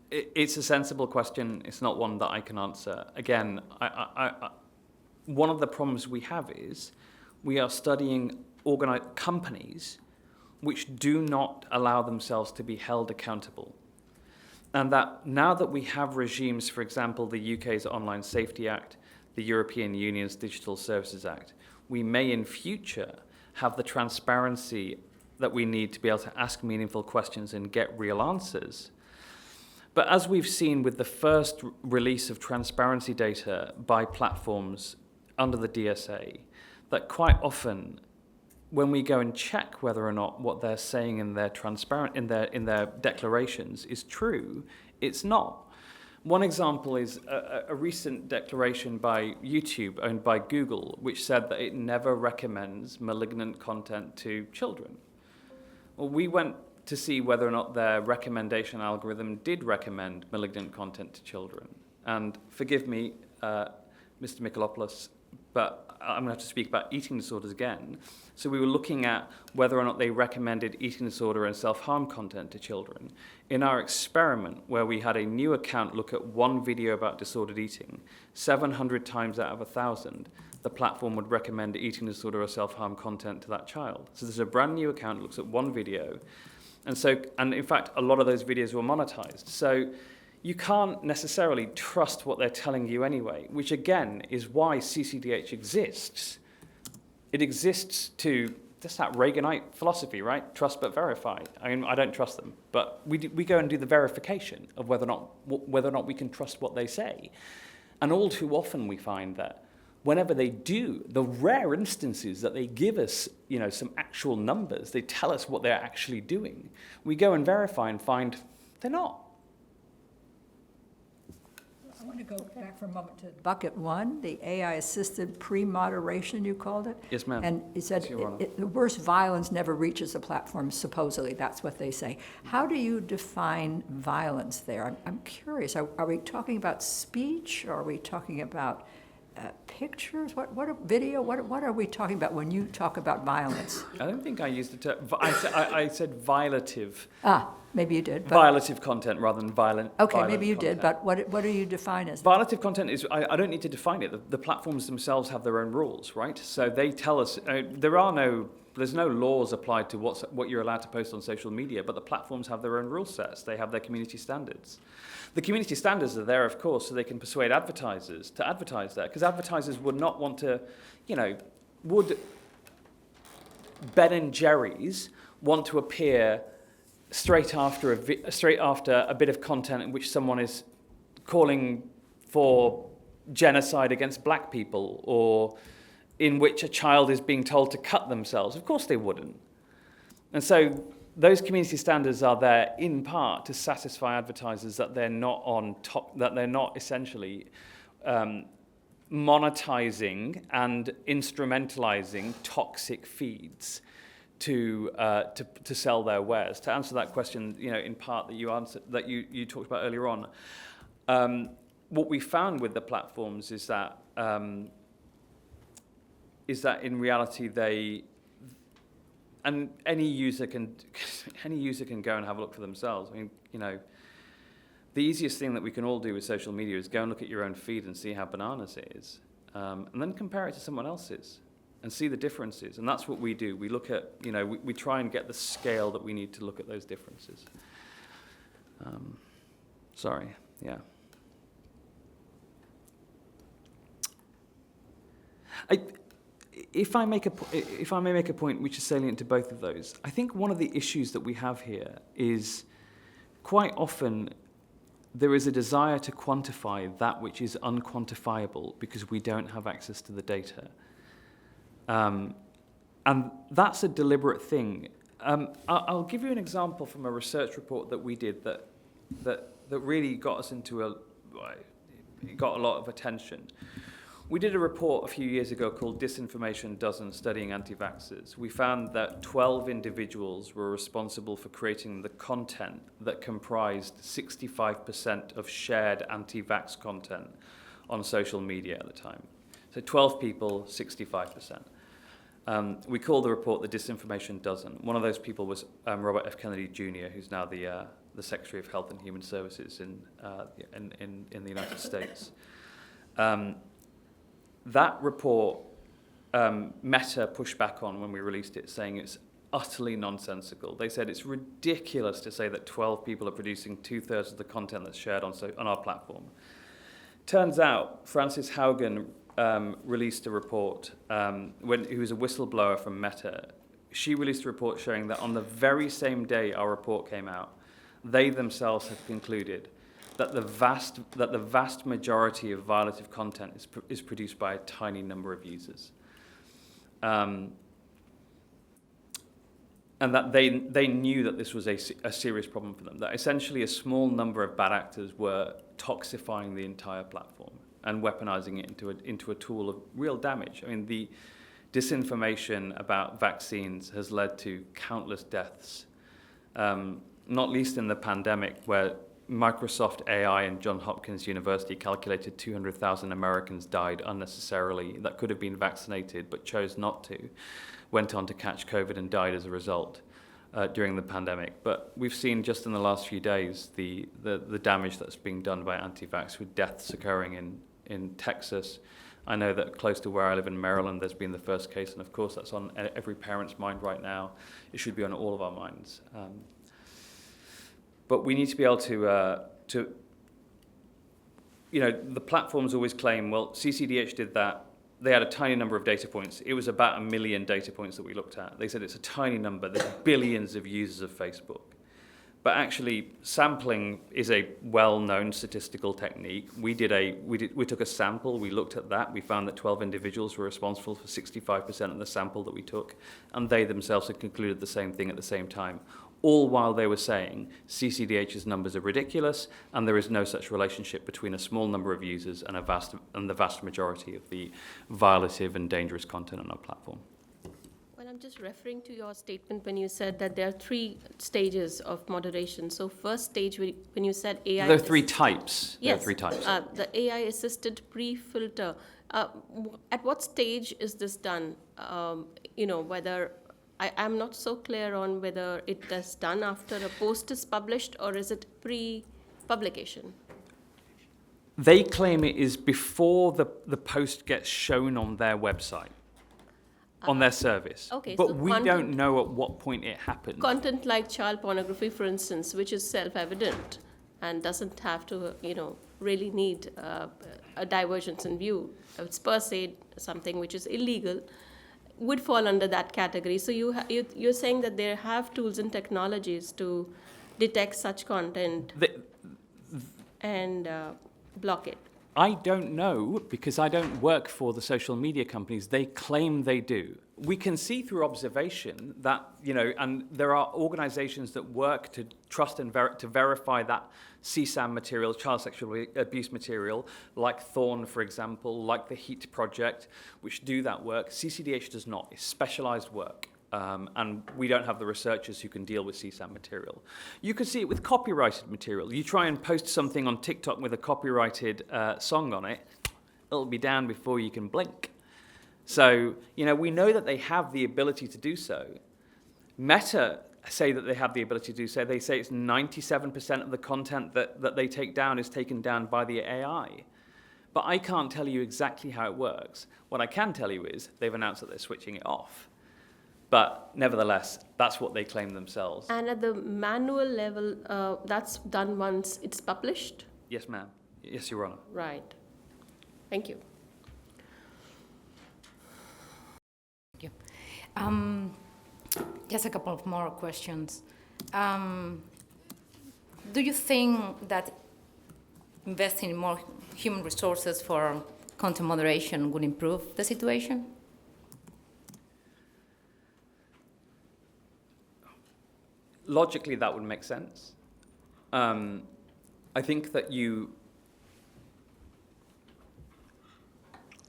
It's a sensible question. It's not one that I can answer. Again, one of the problems we have is we are studying companies which do not allow themselves to be held accountable. And that now that we have regimes, for example, the UK's Online Safety Act, the European Union's Digital Services Act, we may in future have the transparency that we need to be able to ask meaningful questions and get real answers. But as we've seen with the first release of transparency data by platforms under the DSA, that quite often when we go and check whether or not what they're saying in their declarations is true, it's not. One example is a recent declaration by YouTube, owned by Google, which said that it never recommends malignant content to children. Well, we went to see whether or not their recommendation algorithm did recommend malignant content to children. And forgive me, Mr. Mikolopoulos, but I'm going to have to speak about eating disorders again. So we were looking at whether or not they recommended eating disorder and self-harm content to children. In our experiment, where we had a new account look at one video about disordered eating, 700 times out of 1,000, the platform would recommend eating disorder or self-harm content to that child. So there's a brand new account that looks at one video. And in fact, a lot of those videos were monetized. So you can't necessarily trust what they're telling you anyway, which again is why CCDH exists. It exists to, that's that Reaganite philosophy, right? Trust but verify. I mean, I don't trust them, but we go and do the verification of whether or not we can trust what they say. And all too often we find that whenever they do, the rare instances that they give us, some actual numbers, they tell us what they're actually doing, we go and verify and find they're not. I want to go back for a moment to bucket one, the AI-assisted pre-moderation, you called it? Yes, ma'am. And you said Yes, Your Honor. the worst violence never reaches the platform, supposedly, that's what they say. How do you define violence there? I'm curious, are we talking about speech, or are we talking about pictures? Video? What are we talking about when you talk about violence? I don't think I used the term. I said violative. Maybe you did. Violative content rather than violent. Okay, violent maybe you content. did, but what do you define as? Violative content is, I don't need to define it. The platforms themselves have their own rules, right? So they tell us, there's no laws applied to what you're allowed to post on social media, but the platforms have their own rule sets. They have their community standards. The community standards are there, of course, so they can persuade advertisers to advertise there, because advertisers would not want to, would Ben & Jerry's want to appear straight after a bit of content in which someone is calling for genocide against black people, or in which a child is being told to cut themselves? Of course they wouldn't. And so those community standards are there in part to satisfy advertisers that they're not essentially monetizing and instrumentalizing toxic feeds to sell their wares. To answer that question, in part that you answered, that you talked about earlier on, what we found with the platforms is that in reality and any user can go and have a look for themselves. I mean, the easiest thing that we can all do with social media is go and look at your own feed and see how bananas it is, and then compare it to someone else's and see the differences. And that's what we do. We look at, we try and get the scale that we need to look at those differences. Sorry, yeah. If I may make a point which is salient to both of those, I think one of the issues that we have here is quite often there is a desire to quantify that which is unquantifiable because we don't have access to the data. And that's a deliberate thing. I'll give you an example from a research report that we did that really got us it got a lot of attention. We did a report a few years ago called Disinformation Dozen, Studying Anti-Vaxxers. We found that 12 individuals were responsible for creating the content that comprised 65% of shared anti-vax content on social media at the time. So 12 people, 65%. We called the report the Disinformation Dozen. One of those people was Robert F. Kennedy Jr., who's now the Secretary of Health and Human Services in the United States. That report, Meta pushed back on when we released it, saying it's utterly nonsensical. They said it's ridiculous to say that 12 people are producing 2/3 of the content that's shared on our platform. Turns out, Frances Haugen released a report, who was a whistleblower from Meta. She released a report showing that on the very same day our report came out, they themselves had concluded that the vast majority of violative content is produced by a tiny number of users. And that they knew that this was a serious problem for them, that essentially a small number of bad actors were toxifying the entire platform and weaponizing it into a tool of real damage. I mean, the disinformation about vaccines has led to countless deaths, not least in the pandemic, where Microsoft AI and Johns Hopkins University calculated 200,000 Americans died unnecessarily that could have been vaccinated but chose not to, went on to catch COVID and died as a result during the pandemic. But we've seen just in the last few days the damage that's being done by anti-vax, with deaths occurring in Texas. I know that close to where I live in Maryland, there's been the first case, and of course that's on every parent's mind right now. It should be on all of our minds. But we need to be able to the platforms always claim, well, CCDH did that. They had a tiny number of data points. It was about 1 million data points that we looked at. They said it's a tiny number. There's billions of users of Facebook. But actually, sampling is a well-known statistical technique. We took a sample. We looked at that. We found that 12 individuals were responsible for 65% of the sample that we took, and they themselves had concluded the same thing at the same time, all while they were saying CCDH's numbers are ridiculous and there is no such relationship between a small number of users and the vast majority of the violative and dangerous content on our platform. Well, I'm just referring to your statement when you said that there are 3 stages of moderation. So first stage, when you said AI... There are 3 types. Yes. There are 3 types. The AI-assisted pre-filter. At what stage is this done? Whether... I'm not so clear on whether it is done after a post is published or is it pre-publication? They claim it is before the post gets shown on their website, on their service. Okay, but so we don't know at what point it happened. Content like child pornography, for instance, which is self-evident and doesn't have to, really need a divergence in view. It's per se something which is illegal, would fall under that category. So you're saying that they have tools and technologies to detect such content and block it. I don't know, because I don't work for the social media companies. They claim they do. We can see through observation that, and there are organizations that work to trust and to verify that CSAM material, child sexual abuse material, like Thorn, for example, like the HEAT project, which do that work. CCDH does not. It's specialized work. and we don't have the researchers who can deal with CSAM material. You could see it with copyrighted material. You try and post something on TikTok with a copyrighted song on it, it'll be down before you can blink. So, we know that they have the ability to do so. Meta say that they have the ability to do so. They say it's 97% of the content that they take down is taken down by the AI. But I can't tell you exactly how it works. What I can tell you is they've announced that they're switching it off. But nevertheless, that's what they claim themselves. And at the manual level, that's done once it's published? Yes, ma'am. Yes, Your Honor. Right. Thank you. Thank you. Just a couple of more questions. Do you think that investing in more human resources for content moderation would improve the situation? Logically, that would make sense. I think that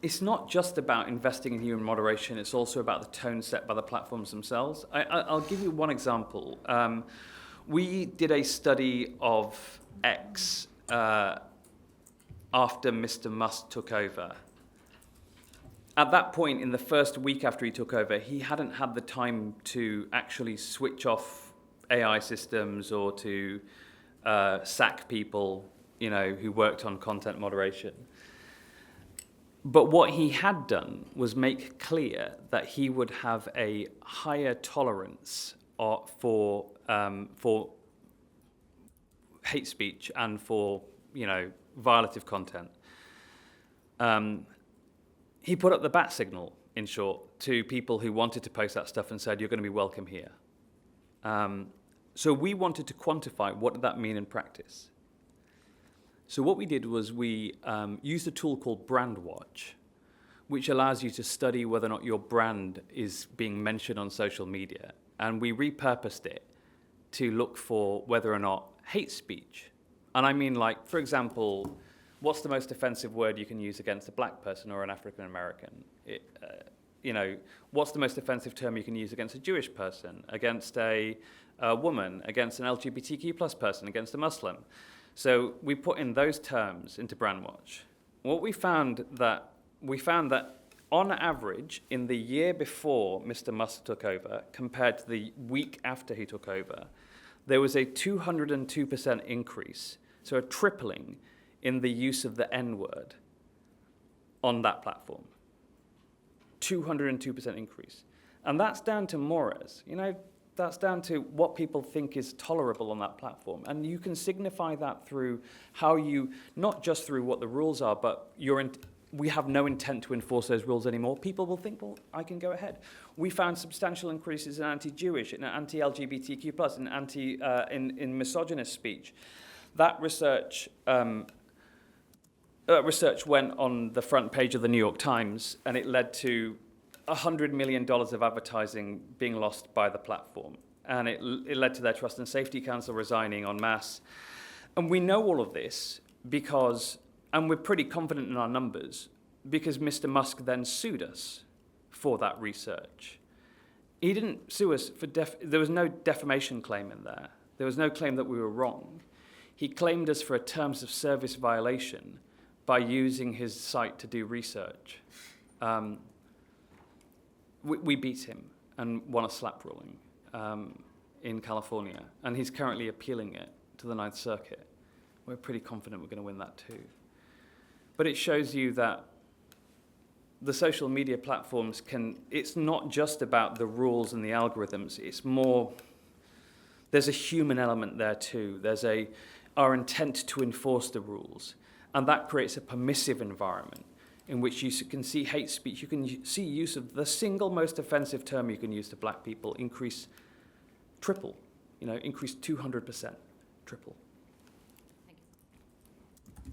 it's not just about investing in human moderation, it's also about the tone set by the platforms themselves. I'll give you one example. We did a study of X after Mr. Musk took over. At that point, in the first week after he took over, he hadn't had the time to actually switch off AI systems or to sack people, who worked on content moderation. But what he had done was make clear that he would have a higher tolerance for hate speech and for, violative content. He put up the bat signal, in short, to people who wanted to post that stuff and said, you're going to be welcome here. So we wanted to quantify what did that mean in practice. So what we did was we used a tool called Brand Watch, which allows you to study whether or not your brand is being mentioned on social media. And we repurposed it to look for whether or not hate speech. And I mean, like, for example, what's the most offensive word you can use against a black person or an African American? What's the most offensive term you can use against a Jewish person, against a woman, against an LGBTQ plus person, against a Muslim? So we put in those terms into Brandwatch. What we found that on average, in the year before Mr. Musk took over, compared to the week after he took over, there was a 202% increase, so a tripling in the use of the N-word on that platform. 202% increase. And that's down to mores. That's down to what people think is tolerable on that platform. And you can signify that through how you, not just through what the rules are, but we have no intent to enforce those rules anymore. People will think, well, I can go ahead. We found substantial increases in anti-Jewish, in anti-LGBTQ+, in misogynist speech. That research went on the front page of the New York Times, and it led to $100 million of advertising being lost by the platform. And it led to their Trust and Safety Council resigning en masse. And we know all of this because, and we're pretty confident in our numbers, because Mr. Musk then sued us for that research. He didn't sue us for there was no defamation claim in there. There was no claim that we were wrong. He claimed us for a terms of service violation by using his site to do research. We beat him and won a slap ruling in California, and he's currently appealing it to the Ninth Circuit. We're pretty confident we're going to win that too. But it shows you that the social media platforms it's not just about the rules and the algorithms, it's more, there's a human element there too. There's our intent to enforce the rules, and that creates a permissive environment in which you can see hate speech, you can see use of the single most offensive term you can use to black people increase 200%, triple. Thank you.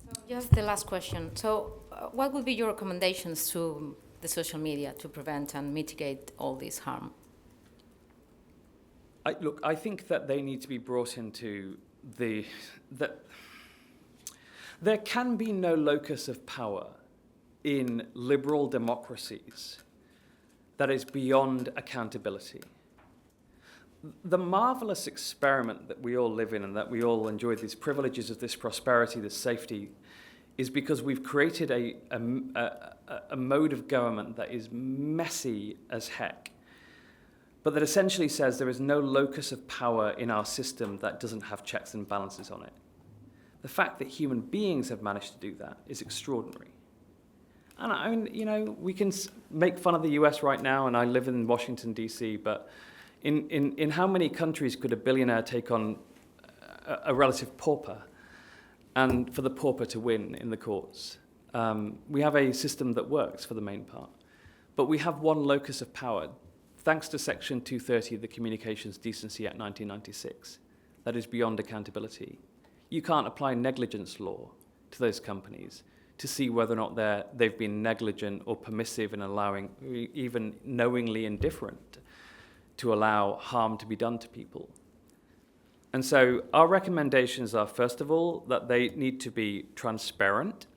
So just the last question. So what would be your recommendations to the social media to prevent and mitigate all this harm? I think that they need to be brought into that there can be no locus of power in liberal democracies that is beyond accountability. The marvelous experiment that we all live in and that we all enjoy these privileges of this prosperity, this safety, is because we've created a mode of government that is messy as heck, but that essentially says there is no locus of power in our system that doesn't have checks and balances on it. The fact that human beings have managed to do that is extraordinary. And I mean, you know, we can make fun of the US right now, and I live in Washington, D.C., but in how many countries could a billionaire take on a relative pauper and for the pauper to win in the courts? We have a system that works for the main part, but we have one locus of power, thanks to Section 230 of the Communications Decency Act 1996, that is beyond accountability. You can't apply negligence law to those companies to see whether or not they've been negligent or permissive in allowing, even knowingly indifferent, to allow harm to be done to people. And so our recommendations are, first of all, that they need to be transparent,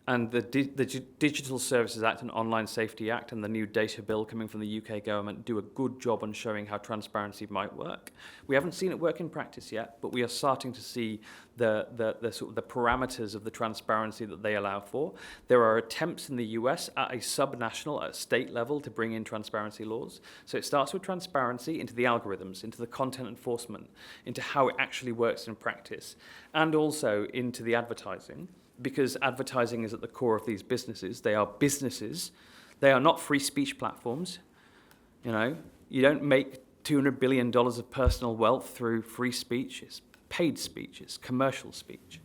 and the Digital Services Act and Online Safety Act and the new data bill coming from the UK government do a good job on showing how transparency might work. We haven't seen it work in practice yet, but we are starting to see the sort of the parameters of the transparency that they allow for. There are attempts in the US at a subnational, at a state level, to bring in transparency laws. So it starts with transparency into the algorithms, into the content enforcement, into how it actually works in practice, and also into the advertising. Because advertising is at the core of these businesses. They are businesses. They are not free speech platforms. You know, you don't make $200 billion of personal wealth through free speech. It's paid speech. It's commercial speech.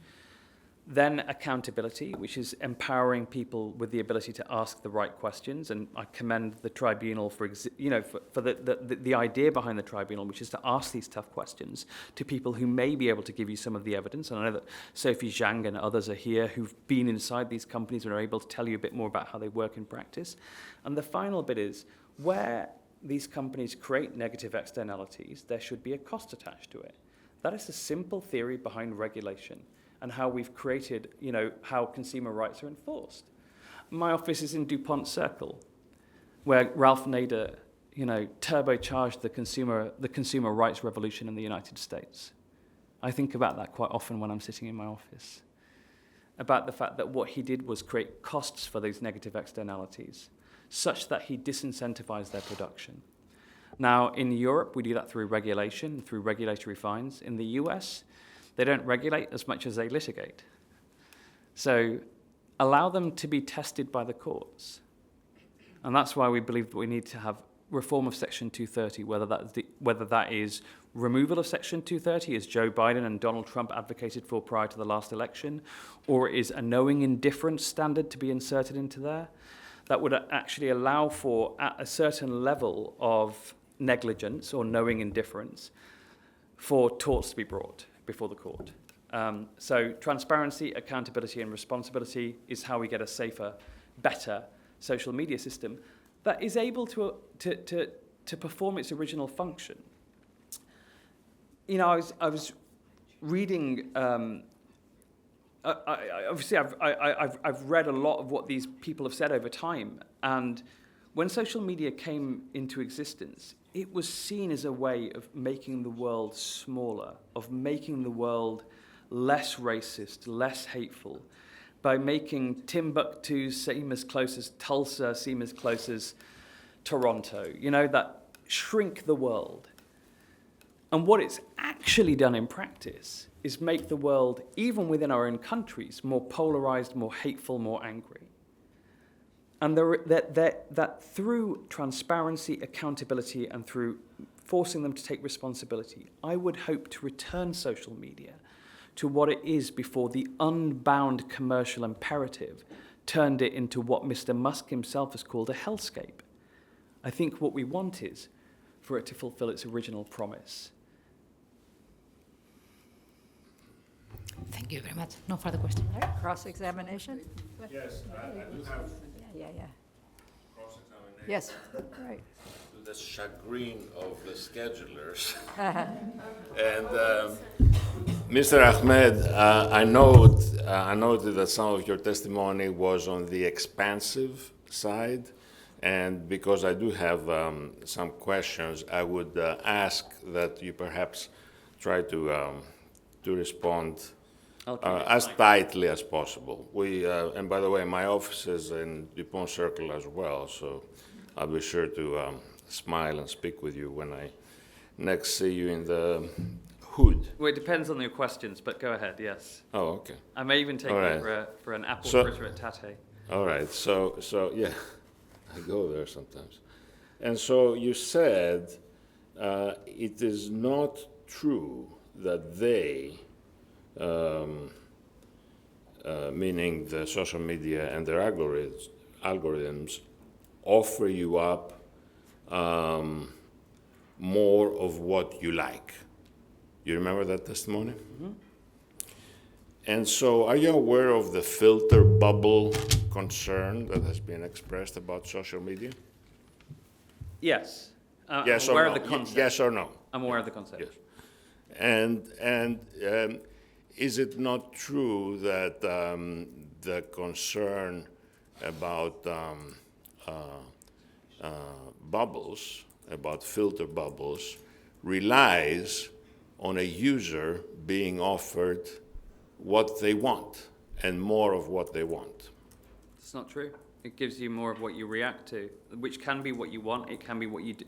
Then accountability, which is empowering people with the ability to ask the right questions. And I commend the tribunal for the idea behind the tribunal, which is to ask these tough questions to people who may be able to give you some of the evidence. And I know that Sophie Zhang and others are here who've been inside these companies and are able to tell you a bit more about how they work in practice. And the final bit is, where these companies create negative externalities, there should be a cost attached to it. That is the simple theory behind regulation, and how we've created, you know, how consumer rights are enforced. My office is in DuPont Circle, where Ralph Nader, you know, turbocharged the consumer rights revolution in the United States. I think about that quite often when I'm sitting in my office, about the fact that what he did was create costs for those negative externalities, such that he disincentivized their production. Now, in Europe, we do that through regulation, through regulatory fines. In the US, they don't regulate as much as they litigate. So allow them to be tested by the courts. And that's why we believe that we need to have reform of Section 230, whether that is removal of Section 230, as Joe Biden and Donald Trump advocated for prior to the last election, or it is a knowing indifference standard to be inserted into there, that would actually allow for, at a certain level of negligence or knowing indifference, for torts to be brought before the court. So transparency, accountability, and responsibility is how we get a safer, better social media system that is able to perform its original function. You know, I was reading. Obviously, I've read a lot of what these people have said over time, and when social media came into existence, it was seen as a way of making the world smaller, of making the world less racist, less hateful, by making Timbuktu seem as close as Tulsa, seem as close as Toronto, you know, that shrink the world. And what it's actually done in practice is make the world, even within our own countries, more polarized, more hateful, more angry. And that through transparency, accountability, and through forcing them to take responsibility, I would hope to return social media to what it is before the unbound commercial imperative turned it into what Mr. Musk himself has called a hellscape. I think what we want is for it to fulfill its original promise. Thank you very much. No further questions. Cross-examination? Yes, I do have Yeah. cross-examination. Yes, right. To the chagrin of the schedulers. And Mr. Ahmed, I noted that some of your testimony was on the expansive side, And because I do have some questions, I would ask that you perhaps try to respond I'll keep it as tight. tightly as possible. And by the way, my office is in Dupont Circle as well, so I'll be sure to smile and speak with you when I next see you in the hood. Well, it depends on your questions, but go ahead, yes. Oh, okay. I may even take All you right. for an apple So- fritter at Tate. All right, so yeah, I go there sometimes. And so you said it is not true that they, meaning the social media and their algorithms offer you up more of what you like. You remember that testimony? Mm-hmm. And so, are you aware of the filter bubble concern that has been expressed about social media? Yes. Yes I'm or aware no? of the concept. Yes or no? I'm aware of the concept. Yes. And is it not true that the concern about bubbles, about filter bubbles, relies on a user being offered what they want and more of what they want? It's not true. It gives you more of what you react to, which can be what you want. It can be what you do,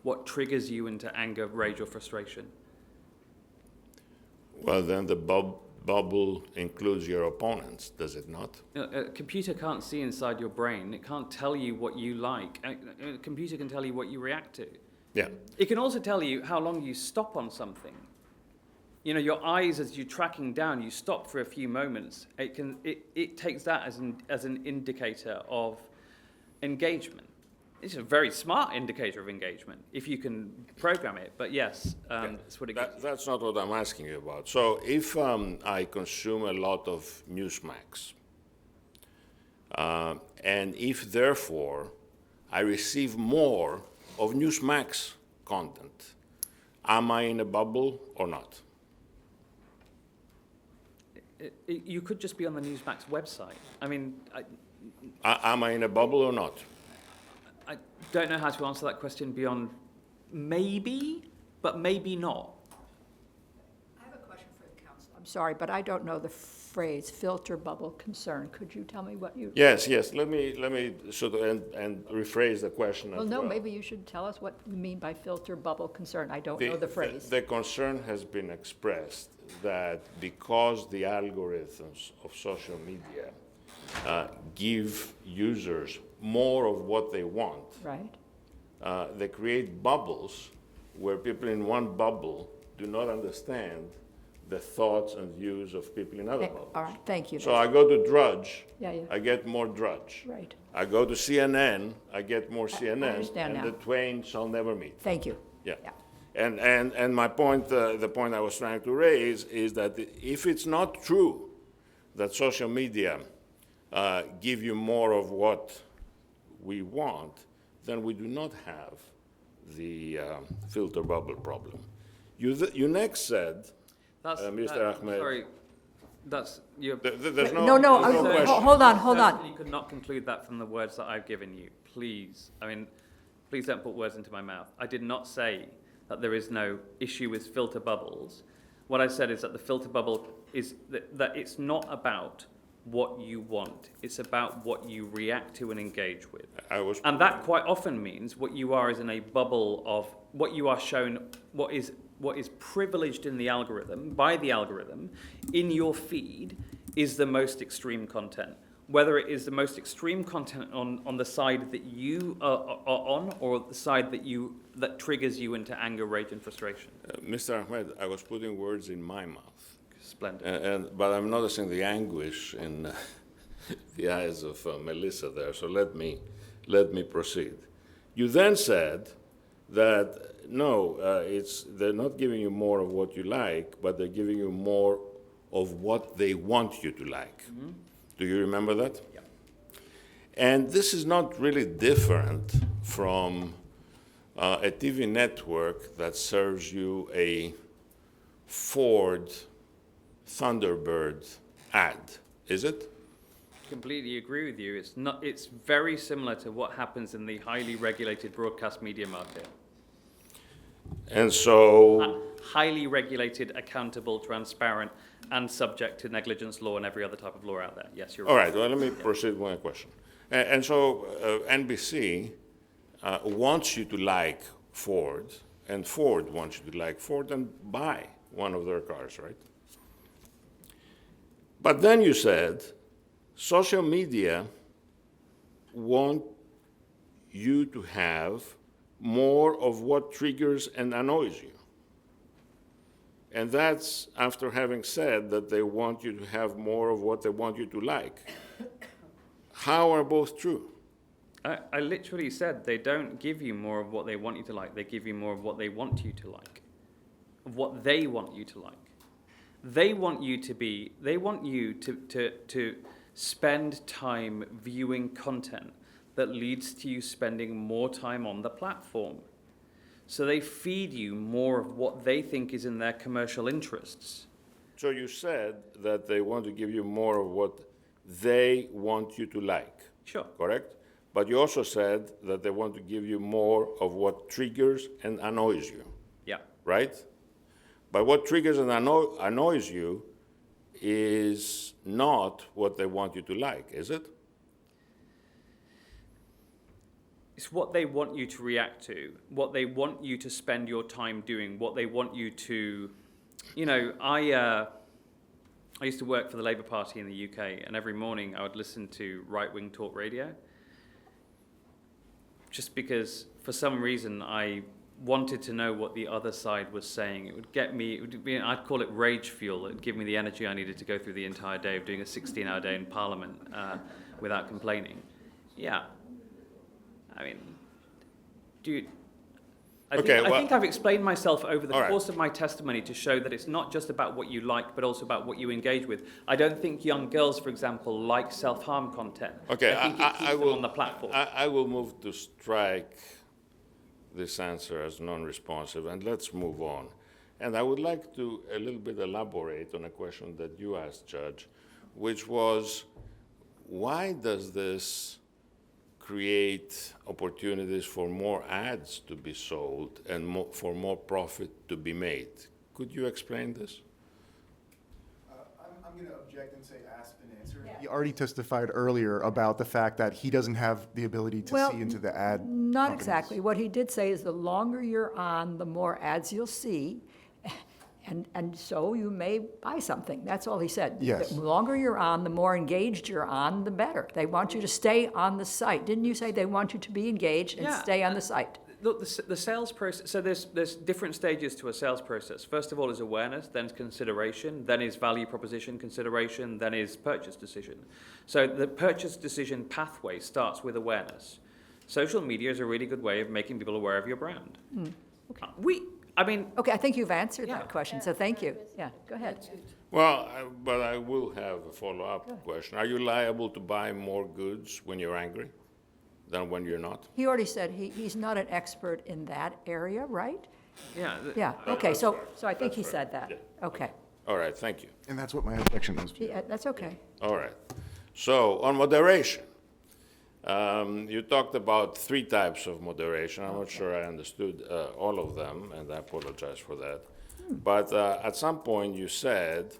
what triggers you into anger, rage, or frustration. Well, then the bubble includes your opponents, does it not? A computer can't see inside your brain. It can't tell you what you like. A computer can tell you what you react to. Yeah. It can also tell you how long you stop on something. You know, your eyes, as you're tracking down, you stop for a few moments. It takes that as an indicator of engagement. It's a very smart indicator of engagement if you can program it. But yes, that's what it gives. That's not what I'm asking you about. So if I consume a lot of Newsmax, and if therefore I receive more of Newsmax content, am I in a bubble or not? You could just be on the Newsmax website. I mean, Am I in a bubble or not? I don't know how to answer that question beyond maybe, but maybe not. I have a question for the council. I'm sorry, but I don't know the phrase filter bubble concern. Could you tell me what you? Yes. Let me sort of and rephrase the question as Well, well. no, maybe you should tell us what you mean by filter bubble concern. I don't know the phrase. The concern has been expressed that because the algorithms of social media give users more of what they want, Right? they create bubbles where people in one bubble do not understand the thoughts and views of people in other bubbles. All right, thank you. So I go to Drudge, Yeah. I get more Drudge. Right, I go to CNN, I get more CNN, understand and now. the twain shall never meet. thank you. Yeah. Yeah. And my point, the point I was trying to raise is that if it's not true that social media give you more of what we want, then we do not have the filter bubble problem. You next said, Mr. Ahmed. Sorry, that's you. There's No, no I- question. hold on. You could not conclude that from the words that I've given you. Please, I mean, please don't put words into my mouth. I did not say that there is no issue with filter bubbles. What I said is that the filter bubble is that it's not about what you want. It's about what you react to and engage with. And that quite often means what you are is in a bubble of what you are shown, what is privileged in the algorithm, by the algorithm, in your feed, is the most extreme content. Whether it is the most extreme content on the side that you are on, or the side that triggers you into anger, rage, and frustration. Mr. Ahmed, I was putting words in my mouth. Splendid. But I'm noticing the anguish in the eyes of Melissa there, so let me proceed. You then said that, no, they're not giving you more of what you like, but they're giving you more of what they want you to like. Mm-hmm. Do you remember that? Yeah. And this is not really different from a TV network that serves you a Ford Thunderbird ad, is it? completely agree with you. It's not. It's very similar to what happens in the highly regulated broadcast media market. And so, Highly regulated, accountable, transparent, and subject to negligence law and every other type of law out there. Yes, you're all right. right, well, let me proceed with my question. And so NBC wants you to like Ford, and Ford wants you to like Ford and buy one of their cars, right? But then you said social media want you to have more of what triggers and annoys you. And that's after having said that they want you to have more of what they want you to like. How are both true? I literally said they don't give you more of what they want you to like. They give you more of what they want you to like, of what they want you to like. They want you to spend time viewing content that leads to you spending more time on the platform. So they feed you more of what they think is in their commercial interests. So you said that they want to give you more of what they want you to like. Sure. Correct? But you also said that they want to give you more of what triggers and annoys you, Yeah. right? But what triggers and annoys you is not what they want you to like, is it? It's what they want you to react to, what they want you to spend your time doing, what they want you to, I used to work for the Labour Party in the UK, and every morning I would listen to right-wing talk radio, just because for some reason I wanted to know what the other side was saying. It would get me, I'd call it rage fuel. It would give me the energy I needed to go through the entire day of doing a 16-hour day in Parliament without complaining. Yeah. I mean, dude, I think I've explained myself over the course of my testimony to show that it's not just about what you like, but also about what you engage with. I don't think young girls, for example, like self-harm content. Okay, I think it keeps them on the platform. I will move to strike this answer as non-responsive, and let's move on. And I would like to a little bit elaborate on a question that you asked, Judge, which was, why does this create opportunities for more ads to be sold and for more profit to be made? Could you explain this? I'm going to object and say asked and answered. He already testified earlier about the fact that he doesn't have the ability to see into the ad. Not companies. exactly. What he did say is the longer you're on, the more ads you'll see, and so you may buy something. That's all he said. Yes. The longer you're on, the more engaged you're on, the better. They want you to stay on the site. Didn't you say they want you to be engaged and stay on the site? Look, the sales process, so there's different stages to a sales process. First of all is awareness, then is consideration, then is value proposition consideration, then is purchase decision. So the purchase decision pathway starts with awareness. Social media is a really good way of making people aware of your brand. Okay, I think you've answered Yeah. that question, so thank you. Yeah, go ahead. Well, but I will have a follow-up question. Are you liable to buy more goods when you're angry than when you're not? He already said he's not an expert in that area, right? Yeah. Yeah, okay, that's so fair. I think That's he fair. said that. Yeah. Okay, All right, thank you. And that's what my objection was. that's okay. All right. So on moderation, you talked about 3 types of moderation. I'm not sure I understood all of them, and I apologize for that. But at some point you said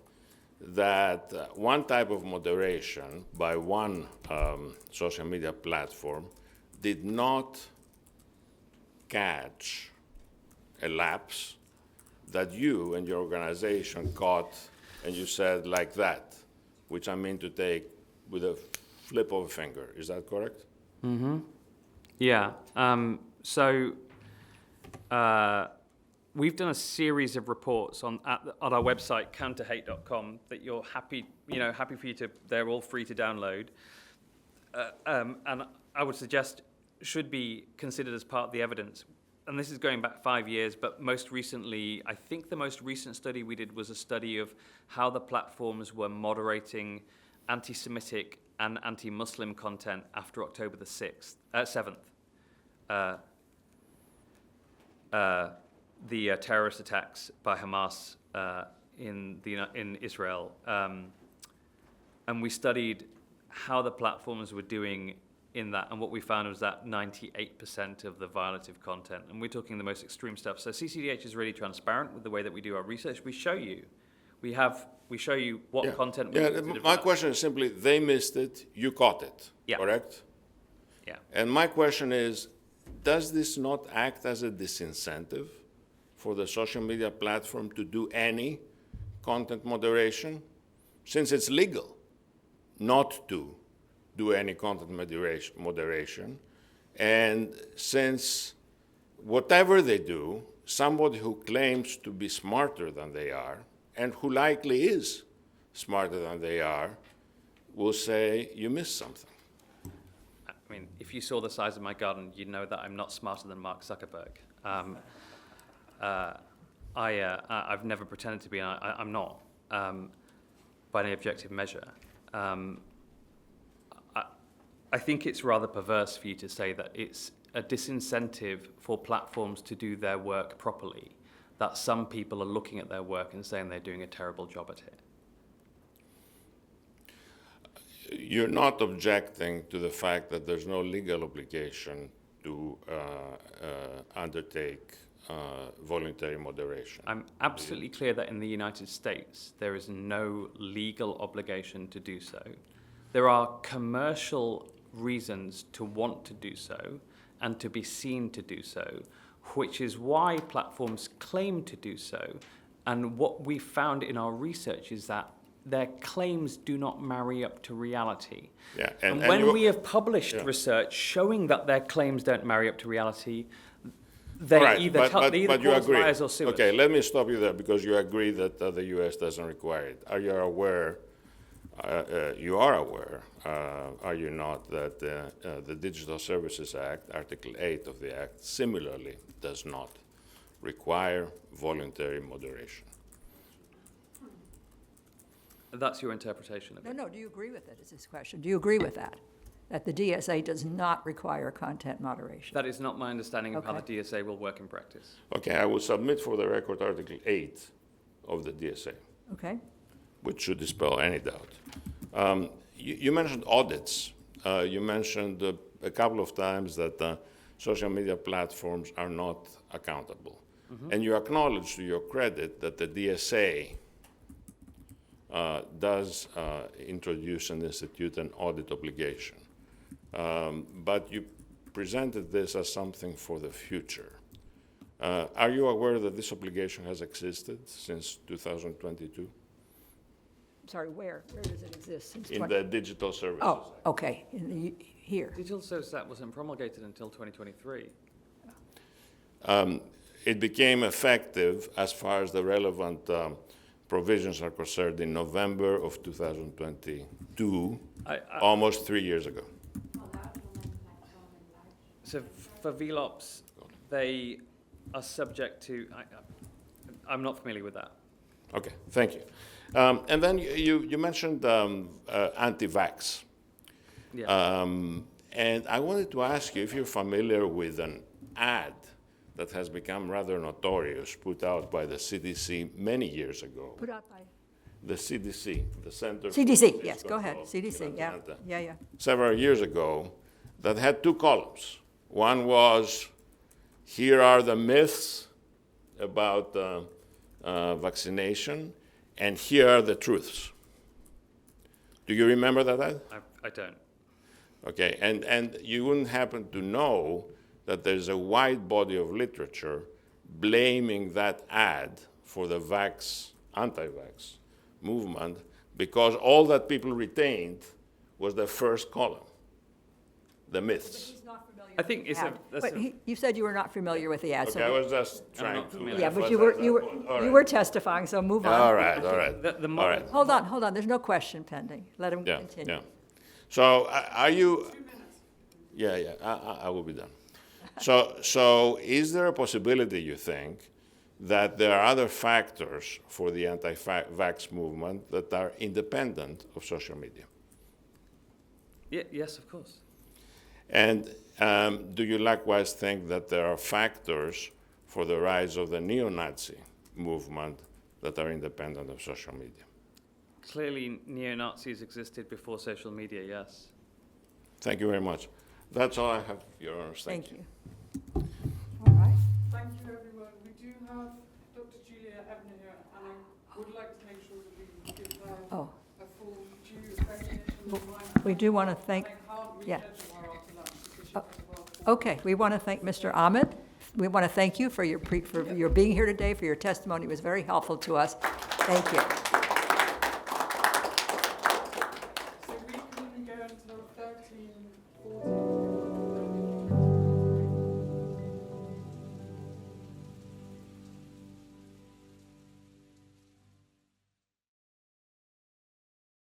that one type of moderation by one social media platform did not catch a lapse that you and your organization caught, and you said like that, which I mean to take with a flip of a finger. Is that correct? Yeah. We've done a series of reports on our website counterhate.com that you're happy for you to. They're all free to download, and I would suggest should be considered as part of the evidence. And this is going back 5 years, but most recently, I think the most recent study we did was a study of how the platforms were moderating anti-Semitic and anti-Muslim content after October the 7th. The terrorist attacks by Hamas in Israel. And we studied how the platforms were doing in that, and what we found was that 98% of the violative content, and we're talking the most extreme stuff. So CCDH is really transparent with the way that we do our research. We show you what content we Yeah, consider my violent. question is simply, they missed it, you caught it, Yeah. correct? Yeah. And my question is, does this not act as a disincentive for the social media platform to do any content moderation? Since it's legal not to do any content moderation, and since whatever they do, somebody who claims to be smarter than they are, and who likely is smarter than they are, will say, you missed something. I mean, if you saw the size of my garden, you'd know that I'm not smarter than Mark Zuckerberg. I've never pretended to be, and I'm not, by any objective measure. I think it's rather perverse for you to say that it's a disincentive for platforms to do their work properly, that some people are looking at their work and saying they're doing a terrible job at it. You're not objecting to the fact that there's no legal obligation to undertake voluntary moderation. I'm absolutely clear that in the United States, there is no legal obligation to do so. There are commercial reasons to want to do so and to be seen to do so, which is why platforms claim to do so. And what we found in our research is that their claims do not marry up to reality. Yeah, and when we have published research showing that their claims don't marry up to reality, they either cause liars or sue us. Okay, let me stop you there, because you agree that the U.S. doesn't require it. Are you aware, are you not, that the Digital Services Act, Article 8 of the Act, similarly does not require voluntary moderation? That's your interpretation of it. No, do you agree with it, is this question? Do you agree with that? That the DSA does not require content moderation? That is not my understanding of how the Okay. DSA will work in practice. Okay, I will submit for the record Article 8 of the DSA, Okay, which should dispel any doubt. You mentioned audits. You mentioned a couple of times that social media platforms are not accountable. Mm-hmm. And you acknowledge, to your credit, that the DSA does introduce and institute an audit obligation. But you presented this as something for the future. Are you aware that this obligation has existed since 2022? sorry, where? Where does it exist? Since In the Digital Services Oh, Act. okay, here. Digital Services Act wasn't promulgated until 2023. It became effective as far as the relevant provisions are concerned in November of 2022, almost 3 years ago. So for VLOPs, they are subject to, I'm not familiar with that. Okay, thank you. And then you mentioned anti-vax. Yeah. And I wanted to ask you if you're familiar with an ad that has become rather notorious, put out by the CDC many years ago. Put out by? The CDC, the Center for CDC, Disease yes, go ahead, Control in CDC, yeah, Atlanta. yeah. Several years ago, that had two columns. One was, here are the myths about vaccination, and here are the truths. Do you remember that ad? I don't. Okay, and you wouldn't happen to know that there's a wide body of literature blaming that ad for the anti-vax movement, because all that people retained was the first column, the myths. I think it's But you said you were not familiar with the ad, Okay, I so, was just trying not to. familiar. yeah, but emphasize you that point. All you right. were testifying, so move on. All right, all right. The All right. Hold on, there's no question pending. Let him Yeah, continue. yeah. So are you? Yeah, I will be done. So is there a possibility, you think, that there are other factors for the anti-vax movement that are independent of social media? Yes, of course. And do you likewise think that there are factors for the rise of the neo-Nazi movement that are independent of social media? Clearly, neo-Nazis existed before social media, yes. Thank you very much. That's all I have, Your Honor. Thank you. All right. Thank you, everyone. We do have Dr. Julia Ebner here, and I would like to make sure that we give her Oh, a full due recognition and time. we do want to thank, I can't yeah. reschedule her after lunch because she Oh, has a well. okay, we want to thank Mr. Ahmed. We want to thank you for your being here today, for your testimony. It was very helpful to us. Thank you. So we can go until 13:40.